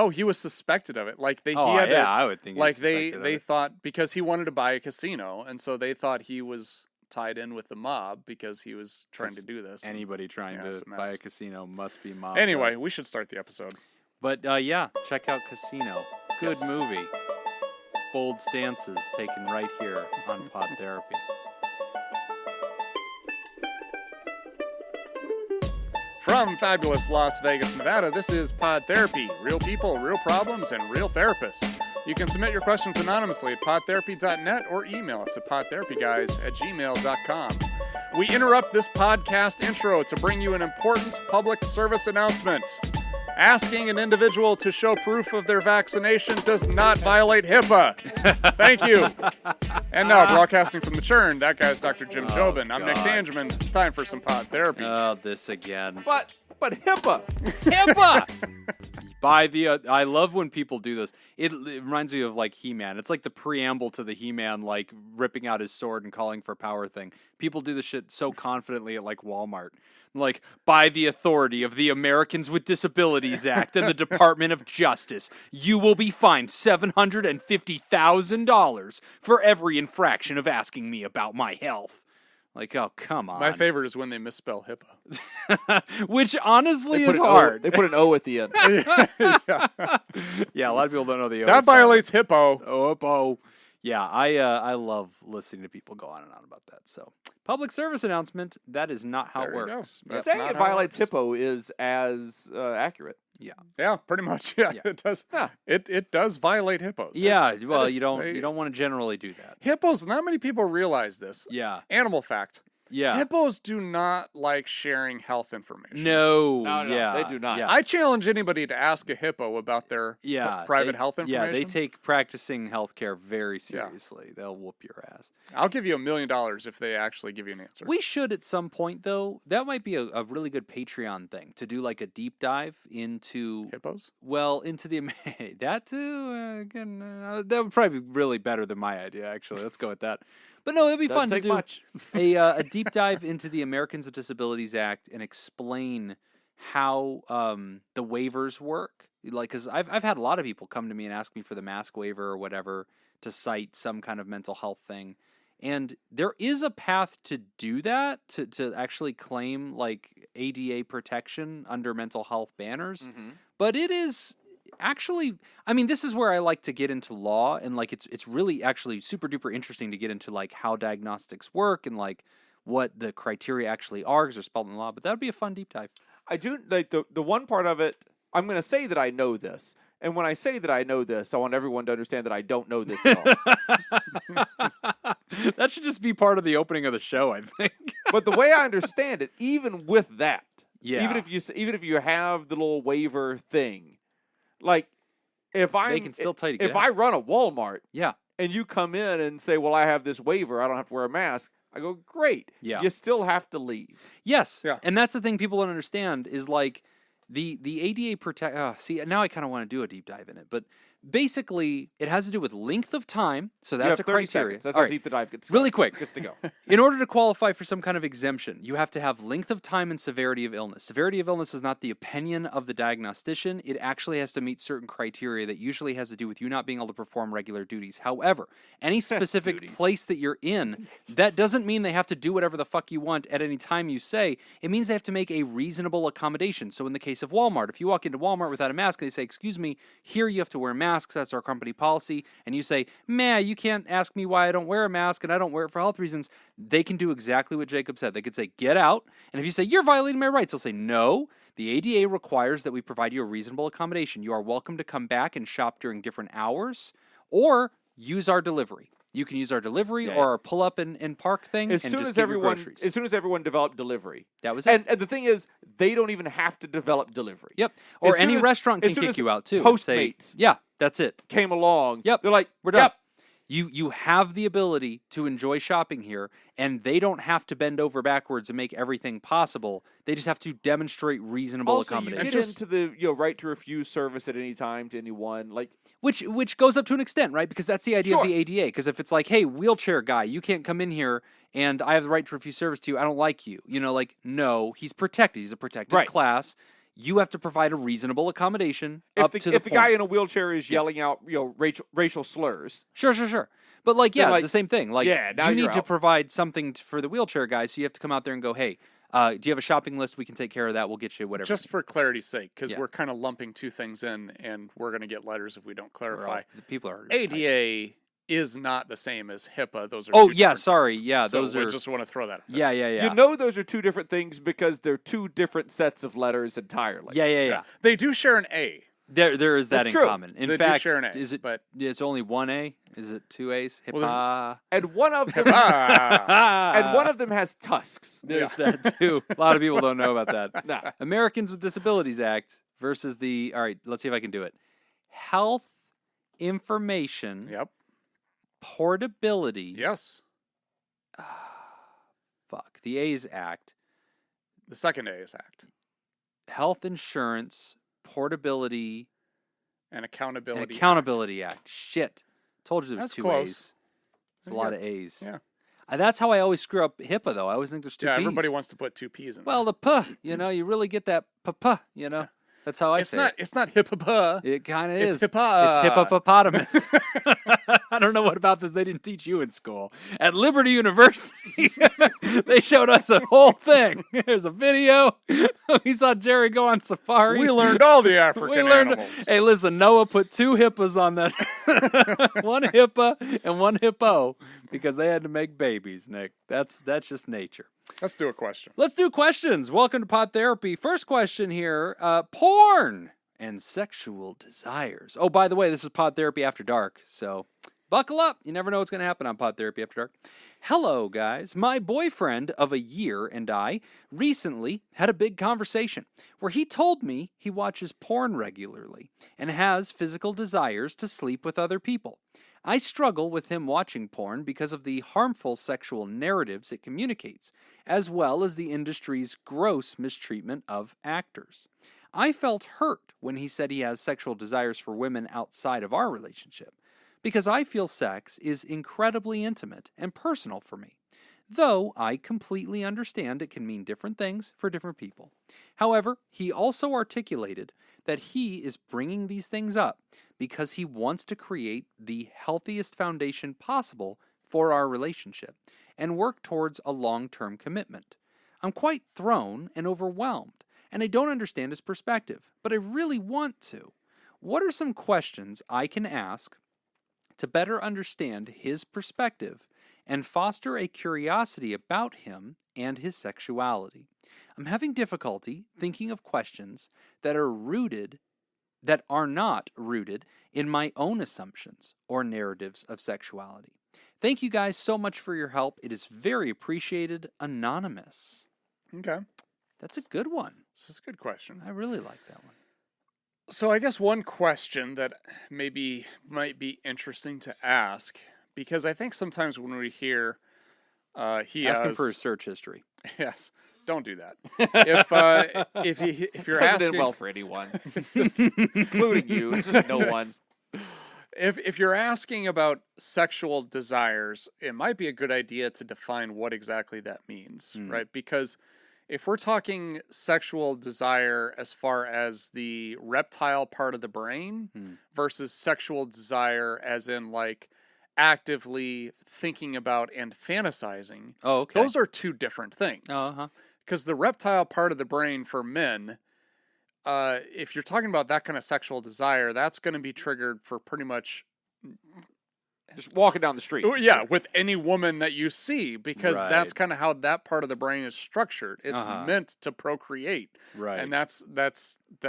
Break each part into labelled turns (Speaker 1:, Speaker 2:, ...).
Speaker 1: Oh, he was suspected of it. Like he
Speaker 2: Oh,
Speaker 1: had
Speaker 2: yeah,
Speaker 1: to,
Speaker 2: I would think.
Speaker 1: like
Speaker 2: he's
Speaker 1: they
Speaker 2: suspected of
Speaker 1: they
Speaker 2: it.
Speaker 1: thought because he wanted to buy a casino, and so they thought he was tied in with the mob because he was trying to do this.
Speaker 2: Anybody trying
Speaker 1: yeah, it's
Speaker 2: to
Speaker 1: a
Speaker 2: buy
Speaker 1: mess.
Speaker 2: a casino must be mobbed
Speaker 1: Anyway,
Speaker 2: up.
Speaker 1: we should start the episode.
Speaker 2: But yeah, check out Casino. Good
Speaker 1: Yes.
Speaker 2: movie. Bold stances taken right here on Pod Therapy.
Speaker 1: From fabulous Las Vegas, Nevada, this is Pod Therapy. Real people, real problems, and real therapists. You can submit your questions anonymously at podtherapy.net or email us at podtherapyguys@gmail.com. We interrupt this podcast intro to bring you an important public service announcement. Asking an individual to show proof of their vaccination does not violate HIPAA. Thank you. And now, broadcasting from the churn, that guy's Dr. Jim Jobin. I'm Nick
Speaker 2: God.
Speaker 1: Tangeman. It's time for some Pod Therapy.
Speaker 2: Oh, this again.
Speaker 3: But HIPAA.
Speaker 2: HIPAA! I love when people do this. It reminds me of like He-Man. It's like the preamble to the He-Man like ripping out his sword and calling for power thing. People do this shit so confidently at like Walmart. Like, by the authority of the Americans with Disabilities Act and the Department of Justice, you will be fined $750,000 for every infraction of asking me about my health. Like, oh, come on.
Speaker 1: My favorite is when they misspell HIPAA.
Speaker 2: Which honestly
Speaker 3: They
Speaker 2: is
Speaker 3: put
Speaker 2: hard.
Speaker 3: They put an O at the end.
Speaker 2: Yeah, a lot of people don't know the O.
Speaker 1: That violates HIPAA.
Speaker 2: Oh. Yeah, I love listening to people go on and on about that. So, public service announcement, that is not how
Speaker 1: There
Speaker 2: it
Speaker 1: you go.
Speaker 2: works.
Speaker 1: That's
Speaker 3: Saying
Speaker 1: not
Speaker 3: it
Speaker 1: how it
Speaker 3: violates
Speaker 1: works.
Speaker 3: HIPAA is as accurate.
Speaker 1: Yeah, pretty much. Yeah,
Speaker 2: Yeah.
Speaker 1: it does.
Speaker 3: Yeah.
Speaker 1: It does violate hippos.
Speaker 2: Yeah, well,
Speaker 1: is-
Speaker 2: you don't want to generally do that.
Speaker 1: Hippos. Not many people realize this.
Speaker 2: Yeah.
Speaker 1: Animal fact.
Speaker 2: Yeah.
Speaker 1: Hippos do not like sharing health information.
Speaker 2: No,
Speaker 3: No,
Speaker 2: yeah.
Speaker 3: they do not.
Speaker 2: Yeah.
Speaker 1: I challenge anybody to ask a hippo about their private health information.
Speaker 2: Yeah, they take practicing healthcare very seriously. They'll whoop your ass.
Speaker 1: I'll give you $1 million if they actually give you an answer.
Speaker 2: We should at some point, though. That might be a really good Patreon thing to do, like a deep dive into
Speaker 1: Hippos?
Speaker 2: into the that too. That would probably be really better than my idea. Actually, let's go with that. But no, it'd be fun to
Speaker 3: take
Speaker 2: do
Speaker 3: much.
Speaker 2: a deep dive into the Americans with Disabilities Act and explain how the waivers work. Like, because I've had a lot of people come to me and ask me for the mask waiver or whatever to cite some kind of mental health thing. And there is a path to do that, to actually claim like ADA protection under mental health banners.
Speaker 3: Mm-hmm.
Speaker 2: But it is actually, I mean, this is where I like to get into law, and like it's really actually super duper interesting to get into like how diagnostics work and like what the criteria actually are because they're spelled in the law. But that would be a fun deep dive.
Speaker 3: I do like the one part of it. I'm going to say that I know this, and when I say that I know this, I want everyone to understand that I don't know this at all.
Speaker 2: That should just be part of the opening of the show, I think.
Speaker 3: But the way I understand it, even with that,
Speaker 2: Yeah.
Speaker 3: even if you have the little waiver thing, like if I
Speaker 2: They can still tell you to get
Speaker 3: if
Speaker 2: out.
Speaker 3: I run a Walmart
Speaker 2: Yeah.
Speaker 3: and you come in and say, "Well, I have this waiver, I don't have to wear a mask," I go, "Great."
Speaker 2: Yeah.
Speaker 3: You still have to leave.
Speaker 2: Yes.
Speaker 1: Yeah.
Speaker 2: And that's the thing people don't understand is like the ADA protect. See, now I kind of want to do a deep dive in it, but basically it has to do with length of time. So
Speaker 3: You
Speaker 2: that's
Speaker 3: have
Speaker 2: a
Speaker 3: 30
Speaker 2: criteria.
Speaker 3: seconds. That's
Speaker 2: All
Speaker 3: how
Speaker 2: right.
Speaker 3: deep the dive gets.
Speaker 2: Really quick.
Speaker 3: Gets to go.
Speaker 2: In order to qualify for some kind of exemption, you have to have length of time and severity of illness. Severity of illness is not the opinion of the diagnostician. It actually has to meet certain criteria that usually has to do with you not being able to perform regular duties. However, any specific
Speaker 3: Duties.
Speaker 2: place that you're in, that doesn't mean they have to do whatever the fuck you want at any time you say. It means they have to make a reasonable accommodation. So in the case of Walmart, if you walk into Walmart without a mask and they say, "Excuse me, here you have to wear masks, that's our company policy," and you say, "Meh, you can't ask me why I don't wear a mask and I don't wear it for health reasons," they can do exactly what Jacob said. They could say, "Get out." And if you say, "You're violating my rights," they'll say, "No, the ADA requires that we provide you a reasonable accommodation. You are welcome to come back and shop during different hours or use our delivery. You can use our delivery
Speaker 3: Yeah.
Speaker 2: or our pull up and park thing
Speaker 3: As
Speaker 2: and
Speaker 3: soon
Speaker 2: just
Speaker 3: as
Speaker 2: get your
Speaker 3: everyone,
Speaker 2: groceries."
Speaker 3: as soon as everyone developed delivery,
Speaker 2: That was it.
Speaker 3: and the thing is, they don't even have to develop delivery.
Speaker 2: Yep. Or
Speaker 3: As soon
Speaker 2: any
Speaker 3: as-
Speaker 2: restaurant
Speaker 3: as
Speaker 2: can
Speaker 3: soon
Speaker 2: kick
Speaker 3: as
Speaker 2: you out too. and say,
Speaker 3: Postmates
Speaker 2: yeah, that's it.
Speaker 3: came along.
Speaker 2: Yep.
Speaker 3: They're like,
Speaker 2: We're done.
Speaker 3: Yep.
Speaker 2: You have the ability to enjoy shopping here, and they don't have to bend over backwards and make everything possible. They just have to demonstrate reasonable
Speaker 3: Also, you
Speaker 2: accommodation,
Speaker 3: get into the right to refuse service at any time to anyone. Like,
Speaker 2: which goes up to an extent, right? Because that's the idea of
Speaker 3: Sure.
Speaker 2: the ADA. Because if it's like, "Hey, wheelchair guy, you can't come in here, and I have the right to refuse service to you. I don't like you." You know, like, no, he's protected. He's a protected
Speaker 3: Right.
Speaker 2: class. you have to provide a reasonable accommodation
Speaker 3: If
Speaker 2: to the
Speaker 3: the guy in a wheelchair is yelling out, racial slurs.
Speaker 2: Sure. But like,
Speaker 3: Then,
Speaker 2: the same thing. Like,
Speaker 3: now
Speaker 2: you
Speaker 3: you're
Speaker 2: need to
Speaker 3: out.
Speaker 2: provide something for the wheelchair guy, so you have to come out there and go, hey, do you have a shopping list? We can take care of that. We'll get you whatever.
Speaker 1: Just for clarity's sake, because
Speaker 2: Yeah.
Speaker 1: we're kind of lumping two things in, and we're going to get letters if we don't clarify.
Speaker 2: The people are
Speaker 1: ADA is not the same as HIPAA. Those are
Speaker 2: Oh,
Speaker 1: two
Speaker 2: yeah,
Speaker 1: different
Speaker 2: sorry.
Speaker 1: things.
Speaker 2: Yeah,
Speaker 1: So
Speaker 2: those
Speaker 1: we
Speaker 2: are.
Speaker 1: just want to throw that out there.
Speaker 2: Yeah.
Speaker 3: You know those are two different things because they're two different sets of letters entirely.
Speaker 2: Yeah.
Speaker 1: They do share an A.
Speaker 2: There is that
Speaker 3: That's
Speaker 2: in
Speaker 3: true.
Speaker 2: common. In
Speaker 1: They do
Speaker 2: fact,
Speaker 1: share an A,
Speaker 2: is it?
Speaker 1: but-
Speaker 2: It's only one A. Is it two A's?
Speaker 1: Well,
Speaker 2: HIPAA.
Speaker 3: And one of them
Speaker 1: Ah,
Speaker 3: and one of them has tusks.
Speaker 2: There's that too. A lot of people don't know about that.
Speaker 3: Nah.
Speaker 2: Americans with Disabilities Act versus the. All right, let's see if I can do it. Health information
Speaker 1: yep.
Speaker 2: portability.
Speaker 1: Yes.
Speaker 2: Fuck. The A's Act.
Speaker 1: The second A's Act.
Speaker 2: Health insurance portability
Speaker 1: And accountability.
Speaker 2: and accountability Act. Shit. Told you there was
Speaker 1: That's
Speaker 2: two
Speaker 1: close.
Speaker 2: A's. There's a
Speaker 1: Pretty
Speaker 2: lot
Speaker 1: good.
Speaker 2: of A's.
Speaker 1: Yeah.
Speaker 2: That's how I always screw up HIPAA, though. I always think there's two
Speaker 1: Yeah,
Speaker 2: P's.
Speaker 1: everybody wants to put two P's in
Speaker 2: Well, the P, you really get that P, That's how I
Speaker 1: it's
Speaker 2: say
Speaker 1: not. It's not HIPAA.
Speaker 2: it. It kind of
Speaker 1: It's
Speaker 2: is.
Speaker 1: HIPAA.
Speaker 2: It's hippopotamus. I don't know what about this they didn't teach you in school. At Liberty University, they showed us a whole thing. There's a video. We saw Jerry go on safari.
Speaker 1: We learned all the African animals.
Speaker 2: Hey, listen, Noah put two hippos on that. One hippo and one hippo because they had to make babies, Nick. That's just nature.
Speaker 1: Let's do a question.
Speaker 2: Let's do questions. Welcome to Pod Therapy. First question here, porn and sexual desires. Oh, by the way, this is Pod Therapy After Dark, so buckle up. You never know what's going to happen on Pod Therapy After Dark. Hello, guys. My boyfriend of a year and I recently had a big conversation where he told me he watches porn regularly and has physical desires to sleep with other people. I struggle with him watching porn because of the harmful sexual narratives it communicates, as well as the industry's gross mistreatment of actors. I felt hurt when he said he has sexual desires for women outside of our relationship, because I feel sex is incredibly intimate and personal for me, though I completely understand it can mean different things for different people. However, he also articulated that he is bringing these things up because he wants to create the healthiest foundation possible for our relationship and work towards a long-term commitment. I'm quite thrown and overwhelmed, and I don't understand his perspective, but I really want to. What are some questions I can ask to better understand his perspective and foster a curiosity about him and his sexuality? I'm having difficulty thinking of questions that are not rooted in my own assumptions or narratives of sexuality. Thank you guys so much for your help. It is very appreciated. Anonymous.
Speaker 1: Okay.
Speaker 2: That's a good one.
Speaker 1: This is a good question.
Speaker 2: I really like that one.
Speaker 1: So I guess one question that maybe might be interesting to ask, because I think sometimes when we hear he
Speaker 2: Ask him
Speaker 1: has
Speaker 2: for his search history.
Speaker 1: yes, don't do that. If you're
Speaker 3: Doesn't end
Speaker 1: asking
Speaker 3: well for anyone, including you. It's just no one.
Speaker 1: if you're asking about sexual desires, it might be a good idea to define what exactly that means, right? Because if we're talking sexual desire as far as the reptile part of the brain versus sexual desire as in like actively thinking about and fantasizing,
Speaker 2: Oh, okay.
Speaker 1: those are two different things.
Speaker 2: Uh-huh.
Speaker 1: Because the reptile part of the brain for men, if you're talking about that kind of sexual desire, that's going to be triggered for pretty much
Speaker 3: Just walking down the street.
Speaker 1: yeah, with any woman that you see, because
Speaker 2: Right.
Speaker 1: that's kind of how that part of the brain is structured. It's
Speaker 2: Uh-huh.
Speaker 1: meant to procreate,
Speaker 2: Right.
Speaker 1: and that's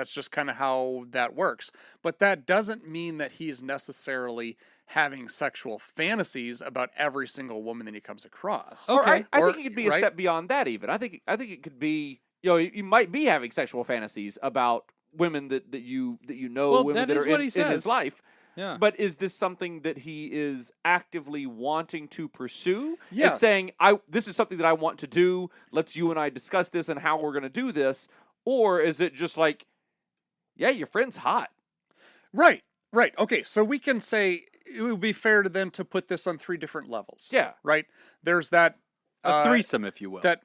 Speaker 1: just kind of how that works. But that doesn't mean that he's necessarily having sexual fantasies about every single woman that he comes across.
Speaker 2: Oh,
Speaker 3: Or I
Speaker 1: Or-
Speaker 3: think it could be a
Speaker 1: right?
Speaker 3: step beyond that. Even I think it could be. You might be having sexual fantasies about women that you know,
Speaker 2: Well,
Speaker 3: women
Speaker 2: that
Speaker 3: that
Speaker 2: is
Speaker 3: are
Speaker 2: what
Speaker 3: in
Speaker 2: he
Speaker 3: his
Speaker 2: says.
Speaker 3: life.
Speaker 2: Yeah.
Speaker 3: But is this something that he is actively wanting to pursue?
Speaker 1: Yes.
Speaker 3: And saying, this is something that I want to do. Let's you and I discuss this and how we're going to do this. Or is it just like, yeah, your friend's hot.
Speaker 1: Right. Okay, so we can say it would be fair to then to put this on three different levels.
Speaker 3: Yeah.
Speaker 1: Right? There's that
Speaker 2: A threesome, if you will.
Speaker 1: That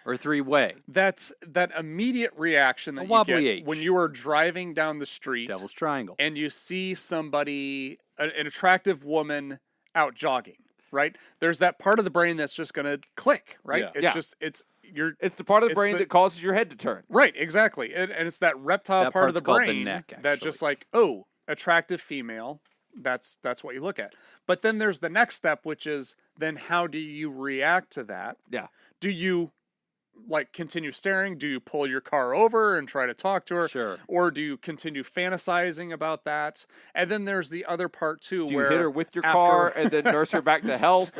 Speaker 2: or three-way.
Speaker 1: That's that immediate reaction that you
Speaker 2: wobbly
Speaker 1: get
Speaker 2: H.
Speaker 1: when you are driving down the street
Speaker 2: Devil's Triangle.
Speaker 1: and you see somebody, an attractive woman out jogging, right? There's that part of the brain that's just going to click, right?
Speaker 2: Yeah.
Speaker 1: It's
Speaker 3: Yeah.
Speaker 1: just, it's
Speaker 3: It's the part of the
Speaker 1: it's
Speaker 3: brain
Speaker 1: the-
Speaker 3: that causes your head to turn.
Speaker 1: right, exactly. And it's that reptile
Speaker 2: That
Speaker 1: part of the
Speaker 2: part's called the
Speaker 1: brain
Speaker 2: neck,
Speaker 1: that just
Speaker 2: actually.
Speaker 1: like, oh, attractive female. That's what you look at. But then there's the next step, which is then how do you react to that?
Speaker 3: Yeah.
Speaker 1: Do you like continue staring? Do you pull your car over and try to talk to her?
Speaker 2: Sure.
Speaker 1: Or do you continue fantasizing about that? And then there's the other part too,
Speaker 3: Do you
Speaker 1: where
Speaker 3: hit her with your
Speaker 1: after-
Speaker 3: car and then nurse her back to health?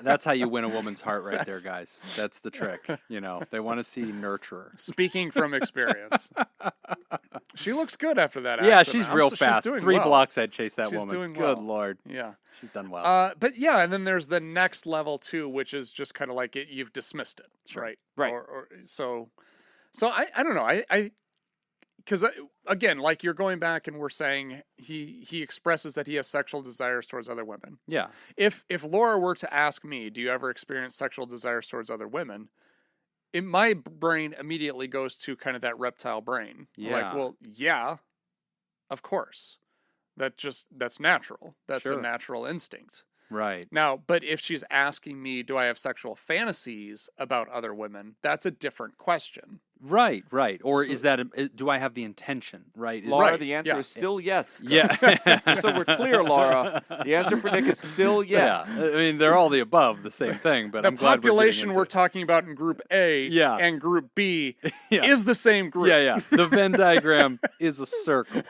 Speaker 2: That's how you win a woman's heart right there, guys. That's the trick. You know, they want to see nurturer.
Speaker 1: Speaking from experience, she looks good after that.
Speaker 2: Yeah,
Speaker 1: accident.
Speaker 2: she's real
Speaker 1: she's
Speaker 2: fast.
Speaker 1: doing
Speaker 2: 3
Speaker 1: well.
Speaker 2: blocks, I'd chase that
Speaker 1: She's
Speaker 2: woman.
Speaker 1: doing
Speaker 2: Good
Speaker 1: well.
Speaker 2: Lord.
Speaker 1: Yeah.
Speaker 2: She's done well.
Speaker 1: But yeah, and then there's the next level too, which is just kind of like you've dismissed it,
Speaker 2: Sure.
Speaker 1: right?
Speaker 3: Right.
Speaker 1: Or so I don't know. I because again, like you're going back and we're saying he expresses that he has sexual desires towards other women.
Speaker 2: Yeah.
Speaker 1: If Laura were to ask me, do you ever experience sexual desires towards other women? In my brain immediately goes to kind of that reptile brain.
Speaker 2: Yeah.
Speaker 1: Like, well, yeah, of course. That's natural. That's
Speaker 2: Sure.
Speaker 1: a natural instinct.
Speaker 2: Right.
Speaker 1: Now, but if she's asking me, do I have sexual fantasies about other women? That's a different question.
Speaker 2: Right. Or
Speaker 1: So-
Speaker 2: is that do I have the intention? Right. Is-
Speaker 3: Laura,
Speaker 1: Right,
Speaker 3: the answer
Speaker 1: yeah.
Speaker 3: is still yes.
Speaker 2: Yeah.
Speaker 3: Just so we're clear, Laura, the answer for Nick is still yes.
Speaker 2: Yeah. I mean, they're all the above, the same thing. But
Speaker 1: The
Speaker 2: I'm glad
Speaker 1: population
Speaker 2: we're
Speaker 1: we're
Speaker 2: getting
Speaker 1: talking about in Group A
Speaker 2: Yeah.
Speaker 1: and Group B
Speaker 2: Yeah.
Speaker 1: is the same group.
Speaker 2: into it. Yeah. The Venn diagram is a circle.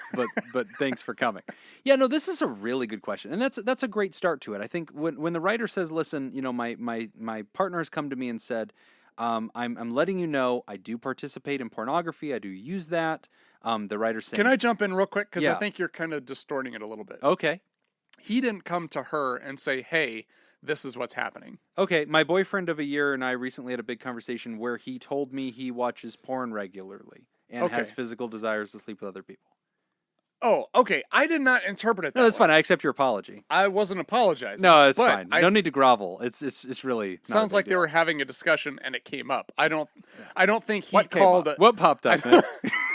Speaker 2: But thanks for coming. Yeah. No, this is a really good question, and that's a great start to it. I think when the writer says, "Listen, you know, my partner has come to me and said." I'm letting you know I do participate in pornography. I do use that. The writer's saying,
Speaker 1: Can I jump in real quick? Because
Speaker 2: Yeah.
Speaker 1: I think you're kind of distorting it a little bit.
Speaker 2: Okay.
Speaker 1: He didn't come to her and say, hey, this is what's happening.
Speaker 2: Okay. My boyfriend of a year and I recently had a big conversation where he told me he watches porn regularly and
Speaker 1: Okay.
Speaker 2: has physical desires to sleep with other people.
Speaker 1: Oh, okay. I did not interpret it that
Speaker 2: No, that's
Speaker 1: way.
Speaker 2: fine. I accept your apology.
Speaker 1: I wasn't apologizing.
Speaker 2: No, it's
Speaker 1: but
Speaker 2: fine.
Speaker 1: I
Speaker 2: No need to grovel. It's really not a
Speaker 1: sounds
Speaker 2: big
Speaker 1: like they
Speaker 2: deal.
Speaker 1: were having a discussion and it came up. I don't think he
Speaker 3: What came
Speaker 1: called
Speaker 3: up?
Speaker 2: What popped up, man?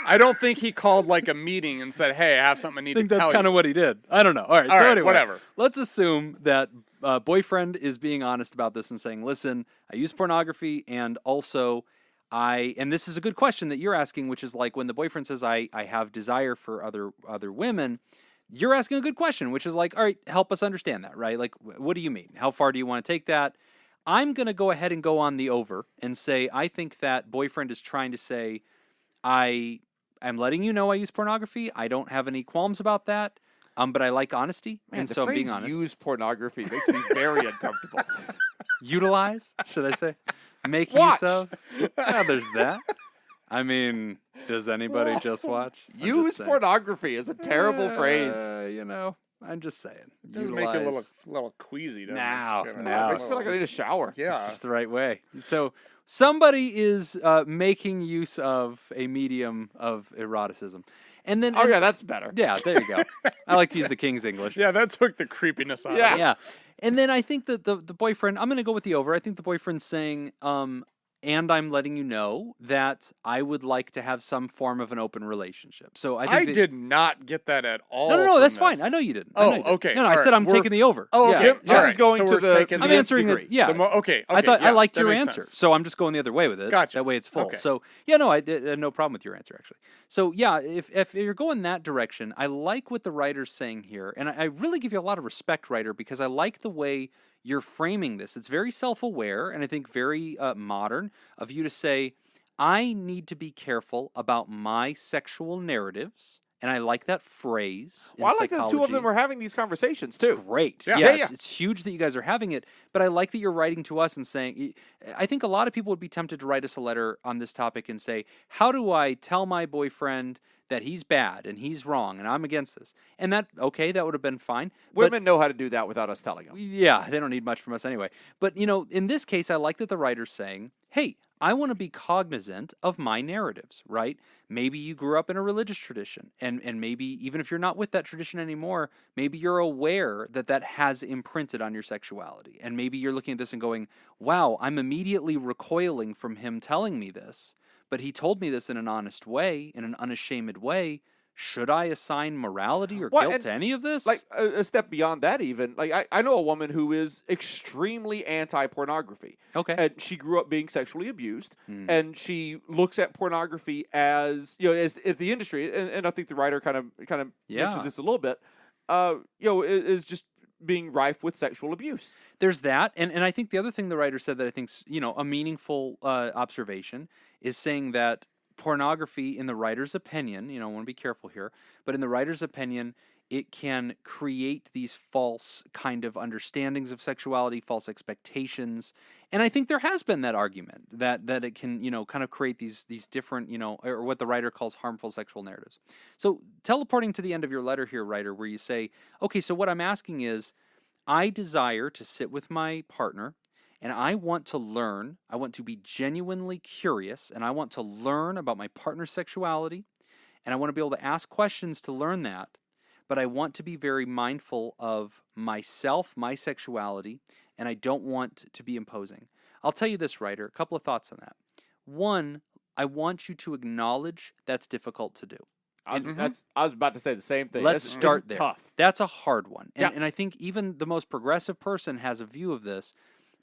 Speaker 1: I don't think he called like a meeting and said, "Hey, I have something I need
Speaker 2: I think
Speaker 1: to
Speaker 2: that's
Speaker 1: tell
Speaker 2: kind
Speaker 1: you."
Speaker 2: of what he did. I don't know. All right.
Speaker 1: All
Speaker 2: So
Speaker 1: right,
Speaker 2: anyway,
Speaker 1: whatever.
Speaker 2: Let's assume that boyfriend is being honest about this and saying, "Listen, I use pornography, and also and this is a good question that you're asking, which is like when the boyfriend says, "I have desire for other women." You're asking a good question, which is like, all right, help us understand that, right? Like, what do you mean? How far do you want to take that? I'm going to go ahead and go on the over and say, I think that boyfriend is trying to say, I'm letting you know I use pornography. I don't have any qualms about that. But I like honesty.
Speaker 3: Man,
Speaker 2: and
Speaker 3: the
Speaker 2: so I'm
Speaker 3: phrase
Speaker 2: being honest.
Speaker 3: use pornography makes me very uncomfortable.
Speaker 2: Utilize, should I say? Make
Speaker 3: Watch.
Speaker 2: use of? Yeah, there's that. I mean, does anybody just watch? I'm just
Speaker 3: Use
Speaker 2: saying.
Speaker 3: pornography is a terrible phrase.
Speaker 2: You know, I'm just saying.
Speaker 1: It does make you a
Speaker 2: Utilize.
Speaker 1: little queasy. doesn't it?
Speaker 2: No,
Speaker 1: It's kinda
Speaker 2: no.
Speaker 3: I
Speaker 1: like,
Speaker 3: feel like I need a shower.
Speaker 1: Yeah.
Speaker 2: It's just the right way. So somebody is making use of a medium of eroticism. And then,
Speaker 3: Oh, yeah, that's better.
Speaker 2: yeah, there you go. I like to use the King's English.
Speaker 1: Yeah, that took the creepiness out
Speaker 3: Yeah.
Speaker 1: of it.
Speaker 2: Yeah. And then I think that the boyfriend, I'm going to go with the over. I think the boyfriend's saying, and I'm letting you know that I would like to have some form of an open relationship. So I think
Speaker 1: I
Speaker 2: that-
Speaker 1: did not get that at all.
Speaker 2: No,
Speaker 1: from
Speaker 2: that's fine.
Speaker 1: this.
Speaker 2: I know you didn't.
Speaker 1: Oh,
Speaker 2: I know you didn't.
Speaker 1: okay.
Speaker 2: No, I
Speaker 1: All
Speaker 2: said
Speaker 1: right.
Speaker 2: I'm
Speaker 1: We're-
Speaker 2: taking the over.
Speaker 1: Oh,
Speaker 2: Yeah.
Speaker 1: okay.
Speaker 3: Jim
Speaker 1: All
Speaker 3: is
Speaker 1: right.
Speaker 3: going
Speaker 1: So
Speaker 3: to
Speaker 1: we're
Speaker 3: the
Speaker 1: taking
Speaker 2: I'm
Speaker 3: nth
Speaker 2: answering
Speaker 3: degree.
Speaker 2: it. Yeah.
Speaker 1: Okay.
Speaker 2: I thought
Speaker 1: yeah,
Speaker 2: I liked
Speaker 1: that
Speaker 2: your
Speaker 1: makes
Speaker 2: answer,
Speaker 1: sense.
Speaker 2: so I'm just going the other way with it.
Speaker 1: Gotcha.
Speaker 2: That way it's full.
Speaker 1: Okay.
Speaker 2: So yeah, no, I had no problem with your answer actually. So yeah, if you're going that direction, I like what the writer's saying here, and I really give you a lot of respect, writer, because I like the way you're framing this. It's very self-aware, and I think very modern of you to say, I need to be careful about my sexual narratives. And I like that phrase.
Speaker 3: Well, I
Speaker 2: in
Speaker 3: like that the two of
Speaker 2: psychology.
Speaker 3: them are having these conversations,
Speaker 2: It's
Speaker 3: too.
Speaker 2: great.
Speaker 1: Yeah.
Speaker 2: Yeah,
Speaker 1: Yeah,
Speaker 2: it's huge that you guys are having it. But I like that you're writing to us and saying, I think a lot of people would be tempted to write us a letter on this topic and say, how do I tell my boyfriend that he's bad and he's wrong and I'm against this? And that would have been fine. But
Speaker 3: Women know how to do that without us telling them.
Speaker 2: yeah, they don't need much from us anyway. But, in this case, I like that the writer's saying, hey, I want to be cognizant of my narratives, right? Maybe you grew up in a religious tradition, and maybe even if you're not with that tradition anymore, maybe you're aware that that has imprinted on your sexuality. And maybe you're looking at this and going, wow, I'm immediately recoiling from him telling me this, but he told me this in an honest way, in an unashamed way. Should I assign morality or
Speaker 3: Well,
Speaker 2: guilt to any of this?
Speaker 3: Like a step beyond that, even like I know a woman who is extremely anti-pornography.
Speaker 2: Okay.
Speaker 3: And she grew up being sexually abused, and she looks at pornography as as the industry, and I think the writer kind of mentioned this a little bit. Is just being rife with sexual abuse.
Speaker 2: There's that, and I think the other thing the writer said that I think's a meaningful observation is saying that pornography, in the writer's opinion, I want to be careful here, but in the writer's opinion, it can create these false kind of understandings of sexuality, false expectations, and I think there has been that argument that it can kind of create these different or what the writer calls harmful sexual narratives. So teleporting to the end of your letter here, writer, where you say, okay, so what I'm asking is, I desire to sit with my partner, and I want to learn, I want to be genuinely curious, and I want to learn about my partner's sexuality, and I want to be able to ask questions to learn that, but I want to be very mindful of myself, my sexuality, and I don't want to be imposing. I'll tell you this, writer, a couple of thoughts on that. One, I want you to acknowledge that's difficult to do.
Speaker 3: I was about to say the same thing.
Speaker 2: Let's start there.
Speaker 3: Tough.
Speaker 2: That's a hard one.
Speaker 3: Yeah.
Speaker 2: And I think even the most progressive person has a view of this,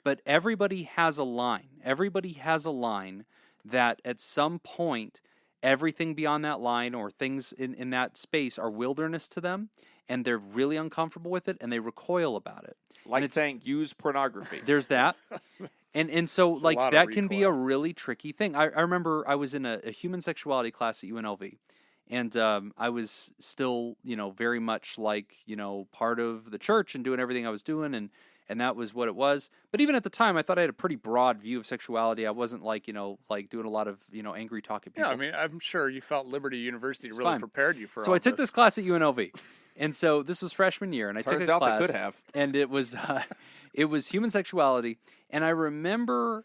Speaker 2: but everybody has a line. Everybody has a line that at some point, everything beyond that line or things in that space are wilderness to them, and they're really uncomfortable with it, and they recoil about it.
Speaker 3: Like saying, use pornography.
Speaker 2: There's that. And so,
Speaker 1: There's
Speaker 2: like,
Speaker 1: a lot of
Speaker 2: that can be a
Speaker 1: recoil.
Speaker 2: really tricky thing. I remember I was in a human sexuality class at UNLV, and I was still, very much like, part of the church and doing everything I was doing, and that was what it was. But even at the time, I thought I had a pretty broad view of sexuality. I wasn't like, like doing a lot of, angry talk at people.
Speaker 1: Yeah, I mean, I'm sure you felt Liberty University
Speaker 2: It's
Speaker 1: really
Speaker 2: fine.
Speaker 1: prepared you for all
Speaker 2: So I took
Speaker 1: this
Speaker 2: this class at UNLV, and so this was freshman year, and I
Speaker 3: Turns
Speaker 2: took a
Speaker 3: out
Speaker 2: class,
Speaker 3: they could have.
Speaker 2: and it was human sexuality, and I remember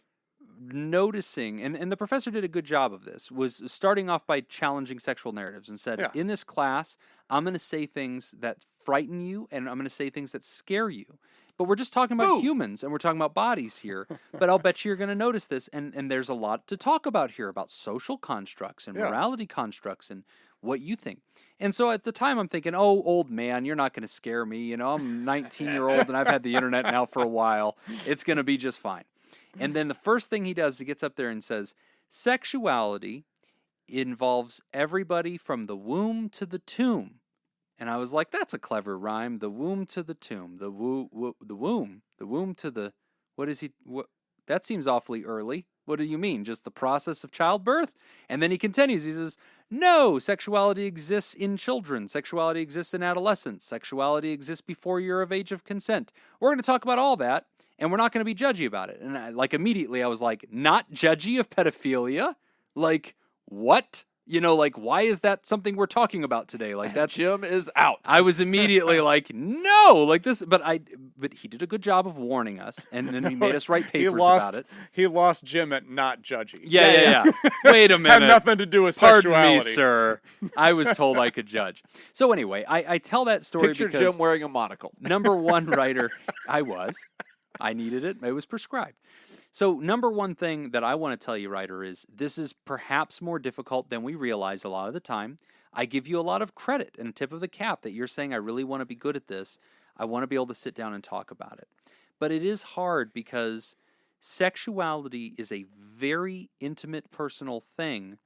Speaker 2: noticing, and the professor did a good job of this, was starting off by challenging sexual narratives and said,
Speaker 1: Yeah.
Speaker 2: in this class, I'm going to say things that frighten you, and I'm going to say things that scare you. But we're just talking about humans, and we're talking about bodies here. But I'll bet you're going to notice this, and there's a lot to talk about here about social constructs and morality constructs and what you think. And so at the time, I'm thinking, oh, old man, you're not going to scare me. I'm a 19-year-old, and I've had the internet now for a while. It's going to be just fine. And then the first thing he does, he gets up there and says, sexuality involves everybody from the womb to the tomb. And I was like, that's a clever rhyme. The womb to the tomb. The womb to the, that seems awfully early. What do you mean? Just the process of childbirth? And then he continues. He says, no, sexuality exists in children. Sexuality exists in adolescence. Sexuality exists before you're of age of consent. We're going to talk about all that, and we're not going to be judgy about it. And immediately I was like, not judgy of pedophilia? Like, what? Why is that something we're talking about today? Like, that's
Speaker 3: Jim is out.
Speaker 2: I was immediately like, no, like this, but he did a good job of warning us, and then he made us write papers about it.
Speaker 1: He lost Jim at not judging.
Speaker 2: Yeah. Wait a minute.
Speaker 1: Had nothing to do with
Speaker 2: Pardon
Speaker 1: sexuality.
Speaker 2: me, sir. I was told I could judge. So anyway, I tell that story
Speaker 3: Picture
Speaker 2: because
Speaker 3: Jim wearing a monocle.
Speaker 2: number one writer, I needed it. It was prescribed. So number one thing that I want to tell you, writer, is this is perhaps more difficult than we realize a lot of the time. I give you a lot of credit and a tip of the cap that you're saying, I really want to be good at this. I want to be able to sit down and talk about it. But it is hard because sexuality is a very intimate, personal thing.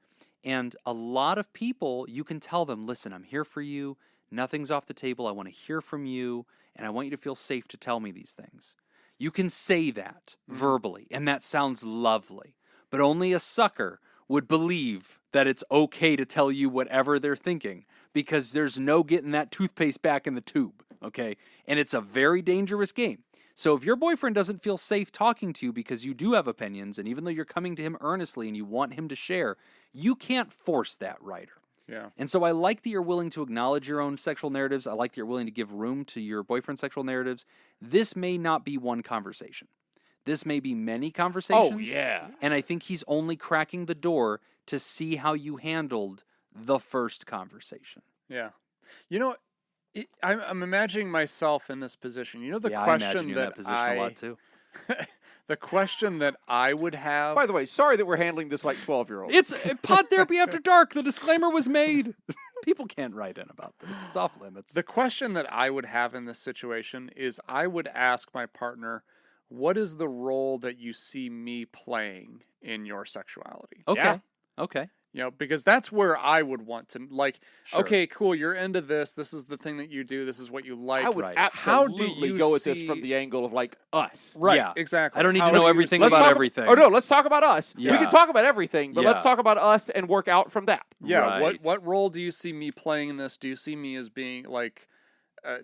Speaker 2: And a lot of people, you can tell them, listen, I'm here for you. Nothing's off the table. I want to hear from you. And I want you to feel safe to tell me these things. You can say that verbally, and that sounds lovely. But only a sucker would believe that it's okay to tell you whatever they're thinking, because there's no getting that toothpaste back in the tube, okay? And it's a very dangerous game. So if your boyfriend doesn't feel safe talking to you because you do have opinions, and even though you're coming to him earnestly and you want him to share, you can't force that, writer.
Speaker 1: Yeah.
Speaker 2: And so I like that you're willing to acknowledge your own sexual narratives. I like that you're willing to give room to your boyfriend's sexual narratives. This may not be one conversation. This may be many conversations.
Speaker 3: Oh, yeah.
Speaker 2: And I think he's only cracking the door to see how you handled the first conversation.
Speaker 1: Yeah. You know, I'm imagining myself in this position. You know, the
Speaker 2: I imagine
Speaker 1: question
Speaker 2: you in that position a lot too.
Speaker 1: The question that I would have.
Speaker 3: By the way, sorry that we're handling this like 12-year-olds.
Speaker 2: It's Pod Therapy After Dark. The disclaimer was made. People can't write in about this. It's off limits.
Speaker 1: The question that I would have in this situation is I would ask my partner, what is the role that you see me playing in your sexuality?
Speaker 2: Okay.
Speaker 3: Yeah.
Speaker 2: Okay.
Speaker 1: You know, because that's where I would want to, like,
Speaker 2: Sure.
Speaker 1: okay, cool, you're into this. This is the thing that you do. This is what you like.
Speaker 3: I would
Speaker 2: Right.
Speaker 3: absolutely
Speaker 1: you
Speaker 3: go at this
Speaker 1: see-
Speaker 3: from the angle of like us.
Speaker 1: Right,
Speaker 2: Yeah.
Speaker 1: exactly.
Speaker 2: I don't need
Speaker 1: How
Speaker 2: to know
Speaker 1: do you
Speaker 2: everything
Speaker 1: see-
Speaker 2: about everything.
Speaker 3: Oh no, let's talk about us. We
Speaker 2: Yeah.
Speaker 3: can talk about everything, but let's
Speaker 2: Yeah.
Speaker 3: talk about us and work out from that.
Speaker 1: Yeah,
Speaker 2: Right.
Speaker 1: what role do you see me playing in this? Do you see me as being, like,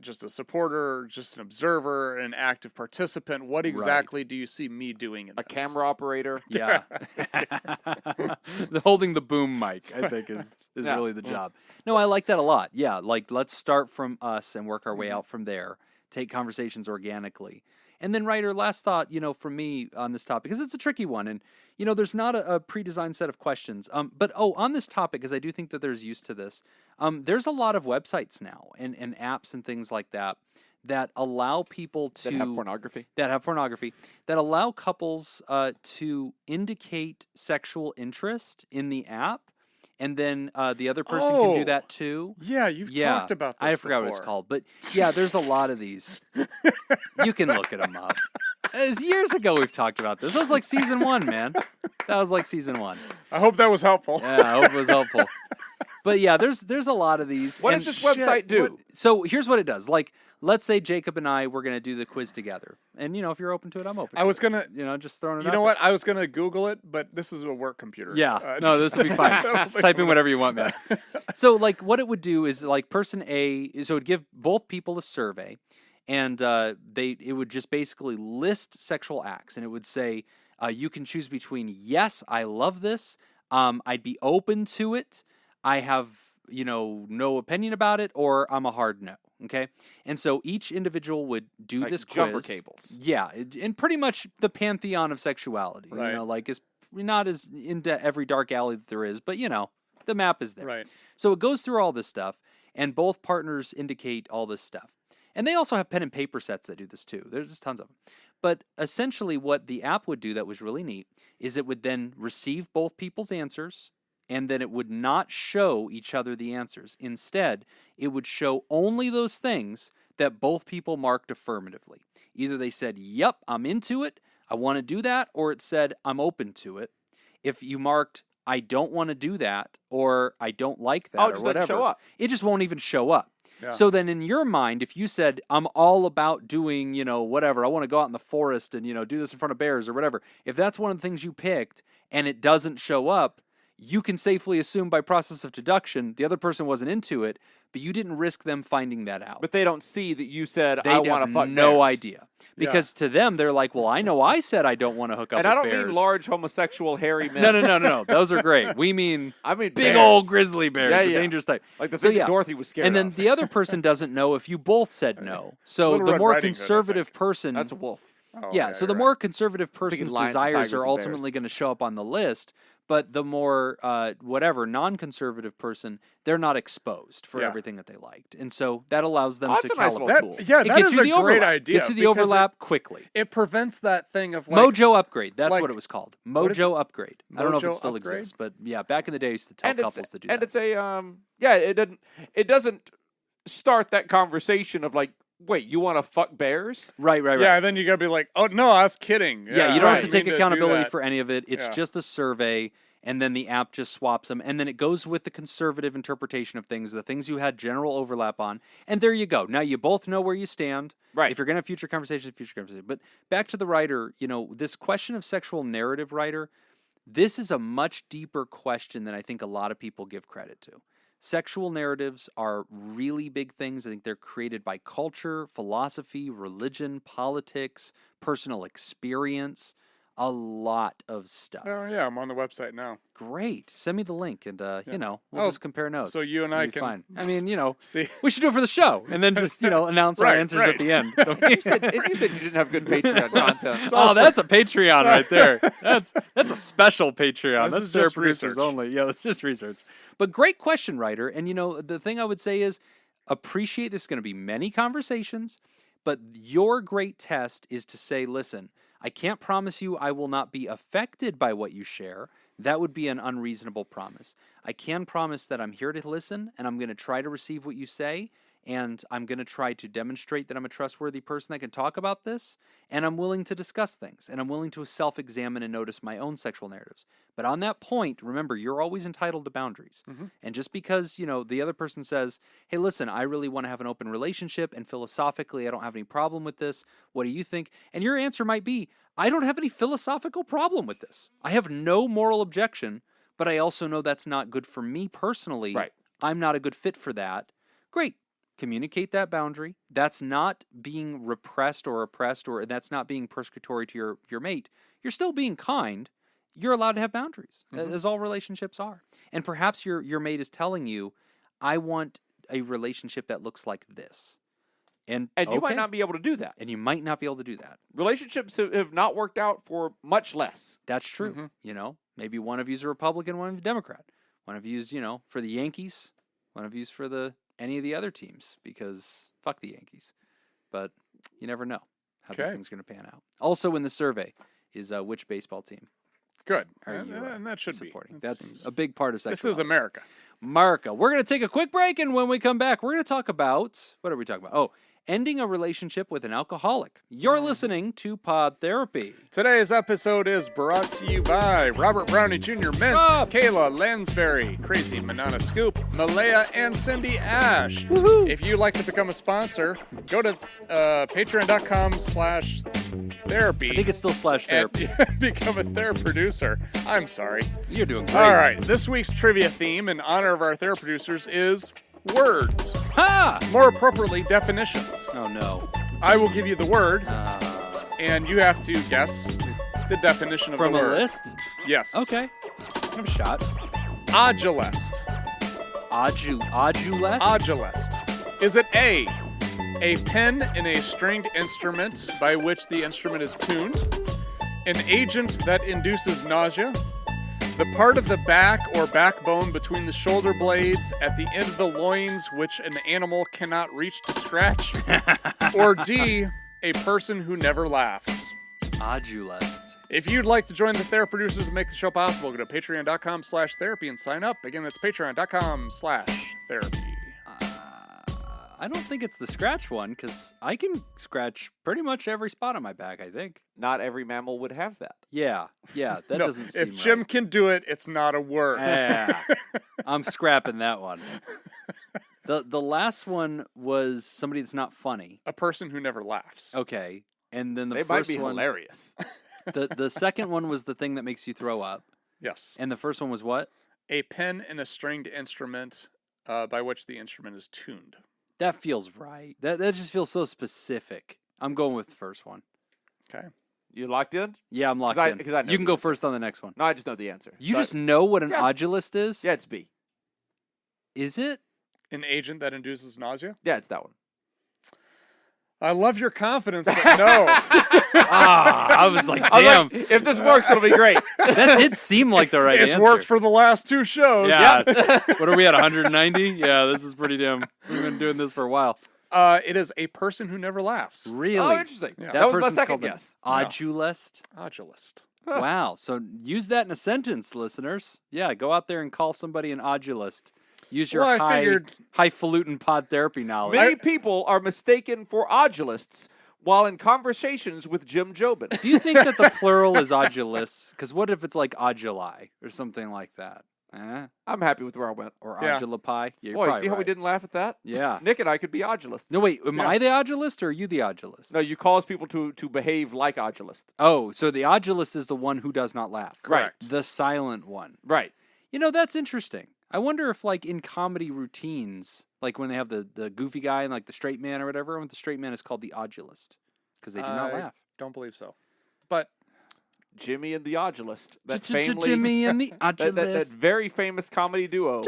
Speaker 1: just a supporter, just an observer, an active participant? What exactly do you see me doing in
Speaker 3: A
Speaker 1: this?
Speaker 3: camera operator.
Speaker 2: Yeah. Holding the boom mic, I think, is
Speaker 3: Yeah.
Speaker 2: really the job. No, I like that a lot. Yeah, like let's start from us and work our way out from there. Take conversations organically. And then, writer, last thought, you know, for me on this topic, because it's a tricky one. And, you know, there's not a pre-designed set of questions. But on this topic, because I do think that there's use to this, there's a lot of websites now and apps and things like that that allow people to
Speaker 3: That have pornography.
Speaker 2: that allow couples to indicate sexual interest in the app, and then the other person can do
Speaker 1: Oh.
Speaker 2: that too.
Speaker 1: Yeah, you've talked about this
Speaker 2: I forgot what it's
Speaker 1: before.
Speaker 2: called, but yeah, there's a lot of these. You can look at them up. It was years ago we've talked about this. That was like season 1, man. That was like season 1.
Speaker 1: I hope that was helpful.
Speaker 2: Yeah, I hope it was helpful. But yeah, there's a lot of these.
Speaker 3: What
Speaker 2: and
Speaker 3: does this website do?
Speaker 2: So here's what it does. Like, let's say Jacob and I were going to do the quiz together. And, you know, if you're open to it, I'm open to
Speaker 1: I was
Speaker 2: it.
Speaker 1: gonna,
Speaker 2: You know, just throwing it
Speaker 1: you
Speaker 2: out
Speaker 1: know
Speaker 2: there.
Speaker 1: what? I was gonna Google it, but this is a work computer.
Speaker 2: Yeah, no, this will be fine. Just type in whatever you want, man. So, like, what it would do is, like, person A, so it would give both people a survey, and it would just basically list sexual acts, and it would say, you can choose between, yes, I love this, I'd be open to it, I have, you know, no opinion about it, or I'm a hard no. Okay, and so each individual would do
Speaker 3: Like
Speaker 2: this quiz.
Speaker 3: jumper cables.
Speaker 2: Yeah, and pretty much the pantheon of sexuality.
Speaker 1: Right.
Speaker 2: You know, like it's not as into every dark alley that there is, but you know, the map is there.
Speaker 1: Right.
Speaker 2: So it goes through all this stuff, and both partners indicate all this stuff. And they also have pen and paper sets that do this too. There's just tons of them. But essentially, what the app would do that was really neat is it would then receive both people's answers, and then it would not show each other the answers. Instead, it would show only those things that both people marked affirmatively. Either they said, yep, I'm into it, I want to do that, or it said, I'm open to it. If you marked, I don't want to do that, or I don't like that, or
Speaker 3: just
Speaker 2: whatever,
Speaker 3: doesn't show up.
Speaker 2: it just won't even show up.
Speaker 1: Yeah.
Speaker 2: So then in your mind, if you said, I'm all about doing, you know, whatever, I want to go out in the forest and, you know, do this in front of bears or whatever, if that's one of the things you picked and it doesn't show up, you can safely assume by process of deduction the other person wasn't into it, but you didn't risk them finding that out.
Speaker 3: But they don't see that you said,
Speaker 2: They
Speaker 3: I want to
Speaker 2: have
Speaker 3: fuck
Speaker 2: no
Speaker 3: bears.
Speaker 2: idea. Because to them, they're like, well, I know I said I don't want to hook up
Speaker 3: And
Speaker 2: with
Speaker 3: I don't
Speaker 2: bears.
Speaker 3: mean large homosexual hairy men.
Speaker 2: No. Those are great. We mean
Speaker 3: I mean
Speaker 2: big
Speaker 3: bears.
Speaker 2: old grizzly bears,
Speaker 3: Yeah,
Speaker 2: the
Speaker 3: yeah.
Speaker 2: dangerous type.
Speaker 3: Like the
Speaker 2: So,
Speaker 3: thing that
Speaker 2: yeah.
Speaker 3: Dorothy was scared
Speaker 2: And then
Speaker 3: of.
Speaker 2: the other person doesn't know if you both said no. So
Speaker 1: Little
Speaker 2: the
Speaker 1: Red
Speaker 2: more
Speaker 1: Riding Hood, I
Speaker 2: conservative
Speaker 1: think.
Speaker 2: person,
Speaker 3: That's a wolf.
Speaker 1: Oh,
Speaker 2: yeah. So the
Speaker 1: you're
Speaker 2: more conservative person's
Speaker 3: lions and
Speaker 2: desires
Speaker 3: tigers
Speaker 2: are
Speaker 3: and
Speaker 2: ultimately
Speaker 3: bears.
Speaker 2: going to show up on the list. But the more non-conservative person, they're not exposed for
Speaker 1: Yeah.
Speaker 2: everything that they liked, and so that allows them
Speaker 3: Oh,
Speaker 2: to
Speaker 3: that's a nice
Speaker 2: calibrate.
Speaker 3: little
Speaker 1: That,
Speaker 3: tool.
Speaker 1: yeah,
Speaker 2: It
Speaker 1: that
Speaker 2: gets
Speaker 1: is
Speaker 2: you
Speaker 1: a
Speaker 2: the
Speaker 1: great
Speaker 2: overlap.
Speaker 1: idea.
Speaker 2: Gets you the
Speaker 1: because
Speaker 2: overlap quickly.
Speaker 1: It prevents that thing of like
Speaker 2: Mojo upgrade. That's
Speaker 1: like-
Speaker 2: what it was called.
Speaker 1: what is it?
Speaker 2: Mojo upgrade. I don't know if
Speaker 1: Mojo
Speaker 2: it still
Speaker 1: upgrade?
Speaker 2: exists, but yeah, back in the day, I used to tell couples to do
Speaker 3: and
Speaker 2: that.
Speaker 3: it's a it doesn't start that conversation of like, wait, you want to fuck bears?
Speaker 2: Right.
Speaker 1: Yeah, then you gotta be like, oh no, I was kidding.
Speaker 2: Yeah, you don't have to
Speaker 1: I
Speaker 2: take
Speaker 1: mean do
Speaker 2: accountability
Speaker 1: that.
Speaker 2: for any of it. It's
Speaker 1: Yeah.
Speaker 2: just a survey, and then the app just swaps them, and then it goes with the conservative interpretation of things, the things you had general overlap on, and there you go. Now you both know where you stand.
Speaker 3: Right.
Speaker 2: If you're going to have future conversations. But back to the writer, you know, this question of sexual narrative writer, this is a much deeper question than I think a lot of people give credit to. Sexual narratives are really big things. I think they're created by culture, philosophy, religion, politics, personal experience. A lot of stuff.
Speaker 1: Oh, yeah, I'm on the website now.
Speaker 2: Great. Send me the link, and we'll just compare notes.
Speaker 1: So you and I
Speaker 2: It'll be
Speaker 1: can
Speaker 2: fine. I mean,
Speaker 1: see.
Speaker 2: we should do it for the show, and then just announce our answers at the end.
Speaker 3: You said you didn't have good Patreon content.
Speaker 2: Oh, that's a Patreon right there. That's a special Patreon.
Speaker 1: This
Speaker 2: That's
Speaker 1: is
Speaker 2: their
Speaker 1: just
Speaker 2: producers
Speaker 1: research.
Speaker 2: only. Yeah, that's just research. But great question, writer. And the thing I would say is appreciate this is going to be many conversations, but your great test is to say, listen, I can't promise you I will not be affected by what you share. That would be an unreasonable promise. I can promise that I'm here to listen, and I'm going to try to receive what you say, and I'm going to try to demonstrate that I'm a trustworthy person that can talk about this, and I'm willing to discuss things, and I'm willing to self-examine and notice my own sexual narratives. But on that point, remember, you're always entitled to boundaries.
Speaker 1: Mm-hmm.
Speaker 2: And just because, the other person says, hey, listen, I really want to have an open relationship, and philosophically, I don't have any problem with this. What do you think? And your answer might be, I don't have any philosophical problem with this. I have no moral objection, but I also know that's not good for me personally.
Speaker 3: Right.
Speaker 2: I'm not a good fit for that. Great. Communicate that boundary. That's not being repressed or oppressed, or that's not being persecutory to your mate. You're still being kind. You're allowed to have boundaries, as all relationships are. And perhaps your mate is telling you, I want a relationship that looks like this. And
Speaker 3: you might not be able to do that.
Speaker 2: And you might not be able to do that.
Speaker 3: Relationships have not worked out for much less.
Speaker 2: That's true.
Speaker 1: Mm-hmm.
Speaker 2: Maybe one of you's a Republican, one of you a Democrat. One of you's, for the Yankees. One of you's for any of the other teams, because fuck the Yankees. But you never know how this thing's going to pan out. Also in the survey is which baseball team
Speaker 1: Good.
Speaker 2: are you
Speaker 1: And that should
Speaker 2: supporting?
Speaker 1: be.
Speaker 2: That's a big part of
Speaker 1: This
Speaker 2: sexuality.
Speaker 1: is America.
Speaker 2: America. We're going to take a quick break, and when we come back, we're going to talk about, what are we talking about? Oh, ending a relationship with an alcoholic. You're listening to Pod Therapy.
Speaker 1: Today's episode is brought to you by Robert Brownie Jr., Mint,
Speaker 2: Rob.
Speaker 1: Kayla Lansbury, Crazy Manana Scoop, Malaya, and Cindy Ash.
Speaker 2: Woohoo.
Speaker 1: If you'd like to become a sponsor, go to patreon.com/therapy.
Speaker 2: I think it's still /therapy.
Speaker 1: and become a producer. I'm sorry.
Speaker 2: You're doing great.
Speaker 1: All right. This week's trivia theme in honor of our producers is words.
Speaker 2: Ha!
Speaker 1: More appropriately, definitions.
Speaker 2: Oh, no.
Speaker 1: I will give you the word, and you have to guess the definition of
Speaker 2: From
Speaker 1: the
Speaker 2: a
Speaker 1: word.
Speaker 2: list?
Speaker 1: Yes.
Speaker 2: Okay. Have a shot.
Speaker 1: Odulest.
Speaker 2: Odulest?
Speaker 1: Odulest. Is it A, pen in a stringed instrument by which the instrument is tuned, an agent that induces nausea, the part of the back or backbone between the shoulder blades at the end of the loins which an animal cannot reach to scratch, or D, a person who never laughs?
Speaker 2: Odulest.
Speaker 1: If you'd like to join the Therapy Producers and make the show possible, go to patreon.com/therapy and sign up. Again, that's patreon.com/therapy.
Speaker 2: I don't think it's the scratch one, because I can scratch pretty much every spot on my back, I think.
Speaker 3: Not every mammal would have that.
Speaker 2: Yeah, that
Speaker 1: No,
Speaker 2: doesn't seem
Speaker 1: if Jim
Speaker 2: right.
Speaker 1: can do it, it's not a word.
Speaker 2: Yeah, I'm scrapping that one. The last one was somebody that's not funny.
Speaker 1: A person who never laughs.
Speaker 2: Okay, and then the
Speaker 3: They might
Speaker 2: first
Speaker 3: be
Speaker 2: one,
Speaker 3: hilarious.
Speaker 2: the second one was the thing that makes you throw up,
Speaker 1: Yes.
Speaker 2: and the first one was what?
Speaker 1: A pen in a stringed instrument by which the instrument is tuned.
Speaker 2: That feels right. That just feels so specific. I'm going with the first one.
Speaker 1: Okay.
Speaker 3: You locked in?
Speaker 2: Yeah, I'm locked
Speaker 3: 'Cause I-
Speaker 2: in.
Speaker 3: 'cause I know
Speaker 2: You can
Speaker 3: the
Speaker 2: go
Speaker 3: answer.
Speaker 2: first on the next one.
Speaker 3: No, I just know the answer.
Speaker 2: You
Speaker 3: So
Speaker 2: just know what an
Speaker 3: yeah.
Speaker 2: odulist is?
Speaker 3: Yeah, it's B.
Speaker 2: Is it?
Speaker 1: An agent that induces nausea?
Speaker 3: Yeah, it's that one.
Speaker 1: I love your confidence, but no.
Speaker 2: I was like,
Speaker 3: I was
Speaker 2: damn.
Speaker 3: like, if this works, it'll be great.
Speaker 2: That did seem like the right
Speaker 1: It's
Speaker 2: answer.
Speaker 1: worked for the last two shows.
Speaker 2: Yeah. What are we at, 190? Yeah, this is pretty damn. We've been doing this for a while.
Speaker 1: It is a person who never laughs.
Speaker 2: Really?
Speaker 3: Oh, interesting.
Speaker 1: Yeah.
Speaker 3: That was my
Speaker 2: person's
Speaker 3: second
Speaker 2: called
Speaker 3: guess.
Speaker 2: an odulist.
Speaker 1: Odulist.
Speaker 2: Wow. So use that in a sentence, listeners. Yeah, go out there and call somebody an odulist. Use your
Speaker 1: Well, I figured-
Speaker 2: highfalutin pod therapy knowledge.
Speaker 3: Many people are mistaken for odulists while in conversations with Jim Jobin.
Speaker 2: Do you think that the plural is odulists? Because what if it's like oduli or something like that?
Speaker 3: I'm happy with where I went.
Speaker 2: Or
Speaker 1: Yeah.
Speaker 2: odulapi? Yeah, you're
Speaker 3: Boy,
Speaker 2: probably
Speaker 3: see how we
Speaker 2: right.
Speaker 3: didn't laugh at that?
Speaker 2: Yeah.
Speaker 3: Nick and I could be odulists.
Speaker 2: No, wait. Am
Speaker 1: Yeah.
Speaker 2: I the odulist or are you the odulist?
Speaker 3: No, you cause people to behave like odulists.
Speaker 2: Oh, so the odulist is the one who does not laugh.
Speaker 1: Correct.
Speaker 2: The silent one.
Speaker 3: Right.
Speaker 2: That's interesting. I wonder if, like, in comedy routines, like when they have the goofy guy and, like, the straight man or whatever, the straight man is called the odulist because they do not laugh.
Speaker 1: Don't believe so. But
Speaker 3: Jimmy and the Odulist. That family,
Speaker 2: Jimmy and the
Speaker 3: that
Speaker 2: Odulist.
Speaker 3: very famous comedy duo,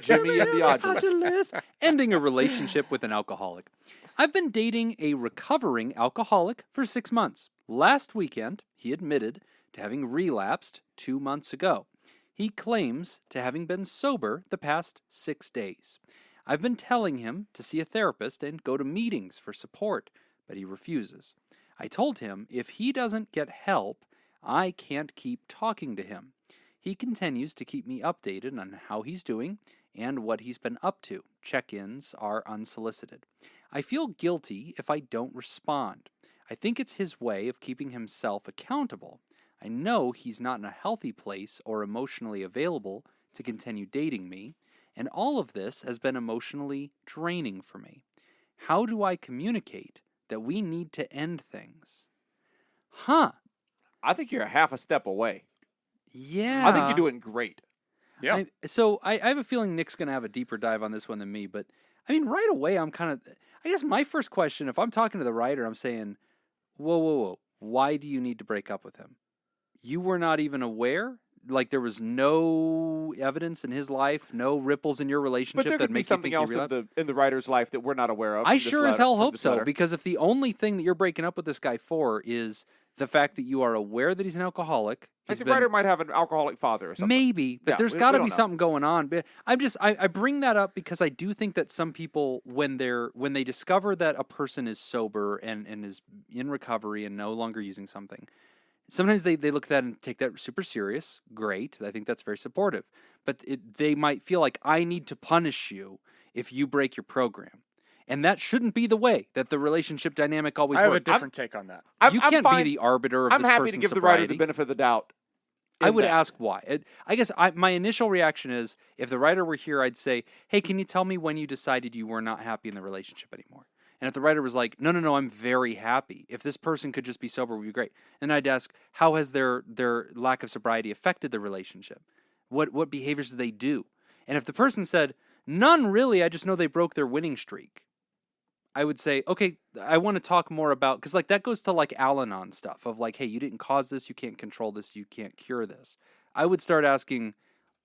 Speaker 3: Jimmy and the Odulist.
Speaker 2: Ending a relationship with an alcoholic. I've been dating a recovering alcoholic for 6 months. Last weekend, he admitted to having relapsed 2 months ago. He claims to having been sober the past 6 days. I've been telling him to see a therapist and go to meetings for support, but he refuses. I told him if he doesn't get help, I can't keep talking to him. He continues to keep me updated on how he's doing and what he's been up to. Check-ins are unsolicited. I feel guilty if I don't respond. I think it's his way of keeping himself accountable. I know he's not in a healthy place or emotionally available to continue dating me, and all of this has been emotionally draining for me. How do I communicate that we need to end things?
Speaker 3: I think you're a half a step away.
Speaker 2: Yeah.
Speaker 3: I think you're doing great.
Speaker 1: Yeah.
Speaker 2: I have a feeling Nick's going to have a deeper dive on this one than me, but I mean, right away, I guess my first question, if I'm talking to the writer, I'm saying, whoa, why do you need to break up with him? You were not even aware? Like there was no evidence in his life, no ripples in your relationship
Speaker 3: But there
Speaker 2: that
Speaker 3: could be
Speaker 2: make you
Speaker 3: something
Speaker 2: think
Speaker 3: else
Speaker 2: he relapsed?
Speaker 3: in the writer's life that we're not aware of.
Speaker 2: I
Speaker 3: from this
Speaker 2: sure as
Speaker 3: letter-
Speaker 2: hell
Speaker 3: from
Speaker 2: hope
Speaker 3: this
Speaker 2: so,
Speaker 3: letter.
Speaker 2: because if the only thing that you're breaking up with this guy for is the fact that you are aware that he's an alcoholic,
Speaker 3: Like the writer might have an alcoholic father or something.
Speaker 2: maybe, but
Speaker 3: Yeah,
Speaker 2: there's
Speaker 3: we
Speaker 2: got to
Speaker 3: don't
Speaker 2: be
Speaker 3: know.
Speaker 2: something going on. But I bring that up because I do think that some people, when they discover that a person is sober and is in recovery and no longer using something, sometimes they look at that and take that super serious. Great. I think that's very supportive. But they might feel like, I need to punish you if you break your program. And that shouldn't be the way that the relationship dynamic always
Speaker 1: I have a
Speaker 2: works.
Speaker 1: different take on that.
Speaker 2: You can't be the arbiter of
Speaker 3: I'm
Speaker 2: this
Speaker 3: happy
Speaker 2: person's
Speaker 3: to give the
Speaker 2: sobriety.
Speaker 3: writer the benefit of the doubt.
Speaker 2: I
Speaker 3: in
Speaker 2: would
Speaker 3: that.
Speaker 2: ask why. I guess my initial reaction is, if the writer were here, I'd say, hey, can you tell me when you decided you were not happy in the relationship anymore? And if the writer was like, no, I'm very happy. If this person could just be sober, it would be great. And I'd ask, how has their lack of sobriety affected the relationship? What behaviors do they do? And if the person said, none really, I just know they broke their winning streak, I would say, okay, I want to talk more about, because like that goes to like Al-Anon stuff of like, hey, you didn't cause this, you can't control this, you can't cure this. I would start asking,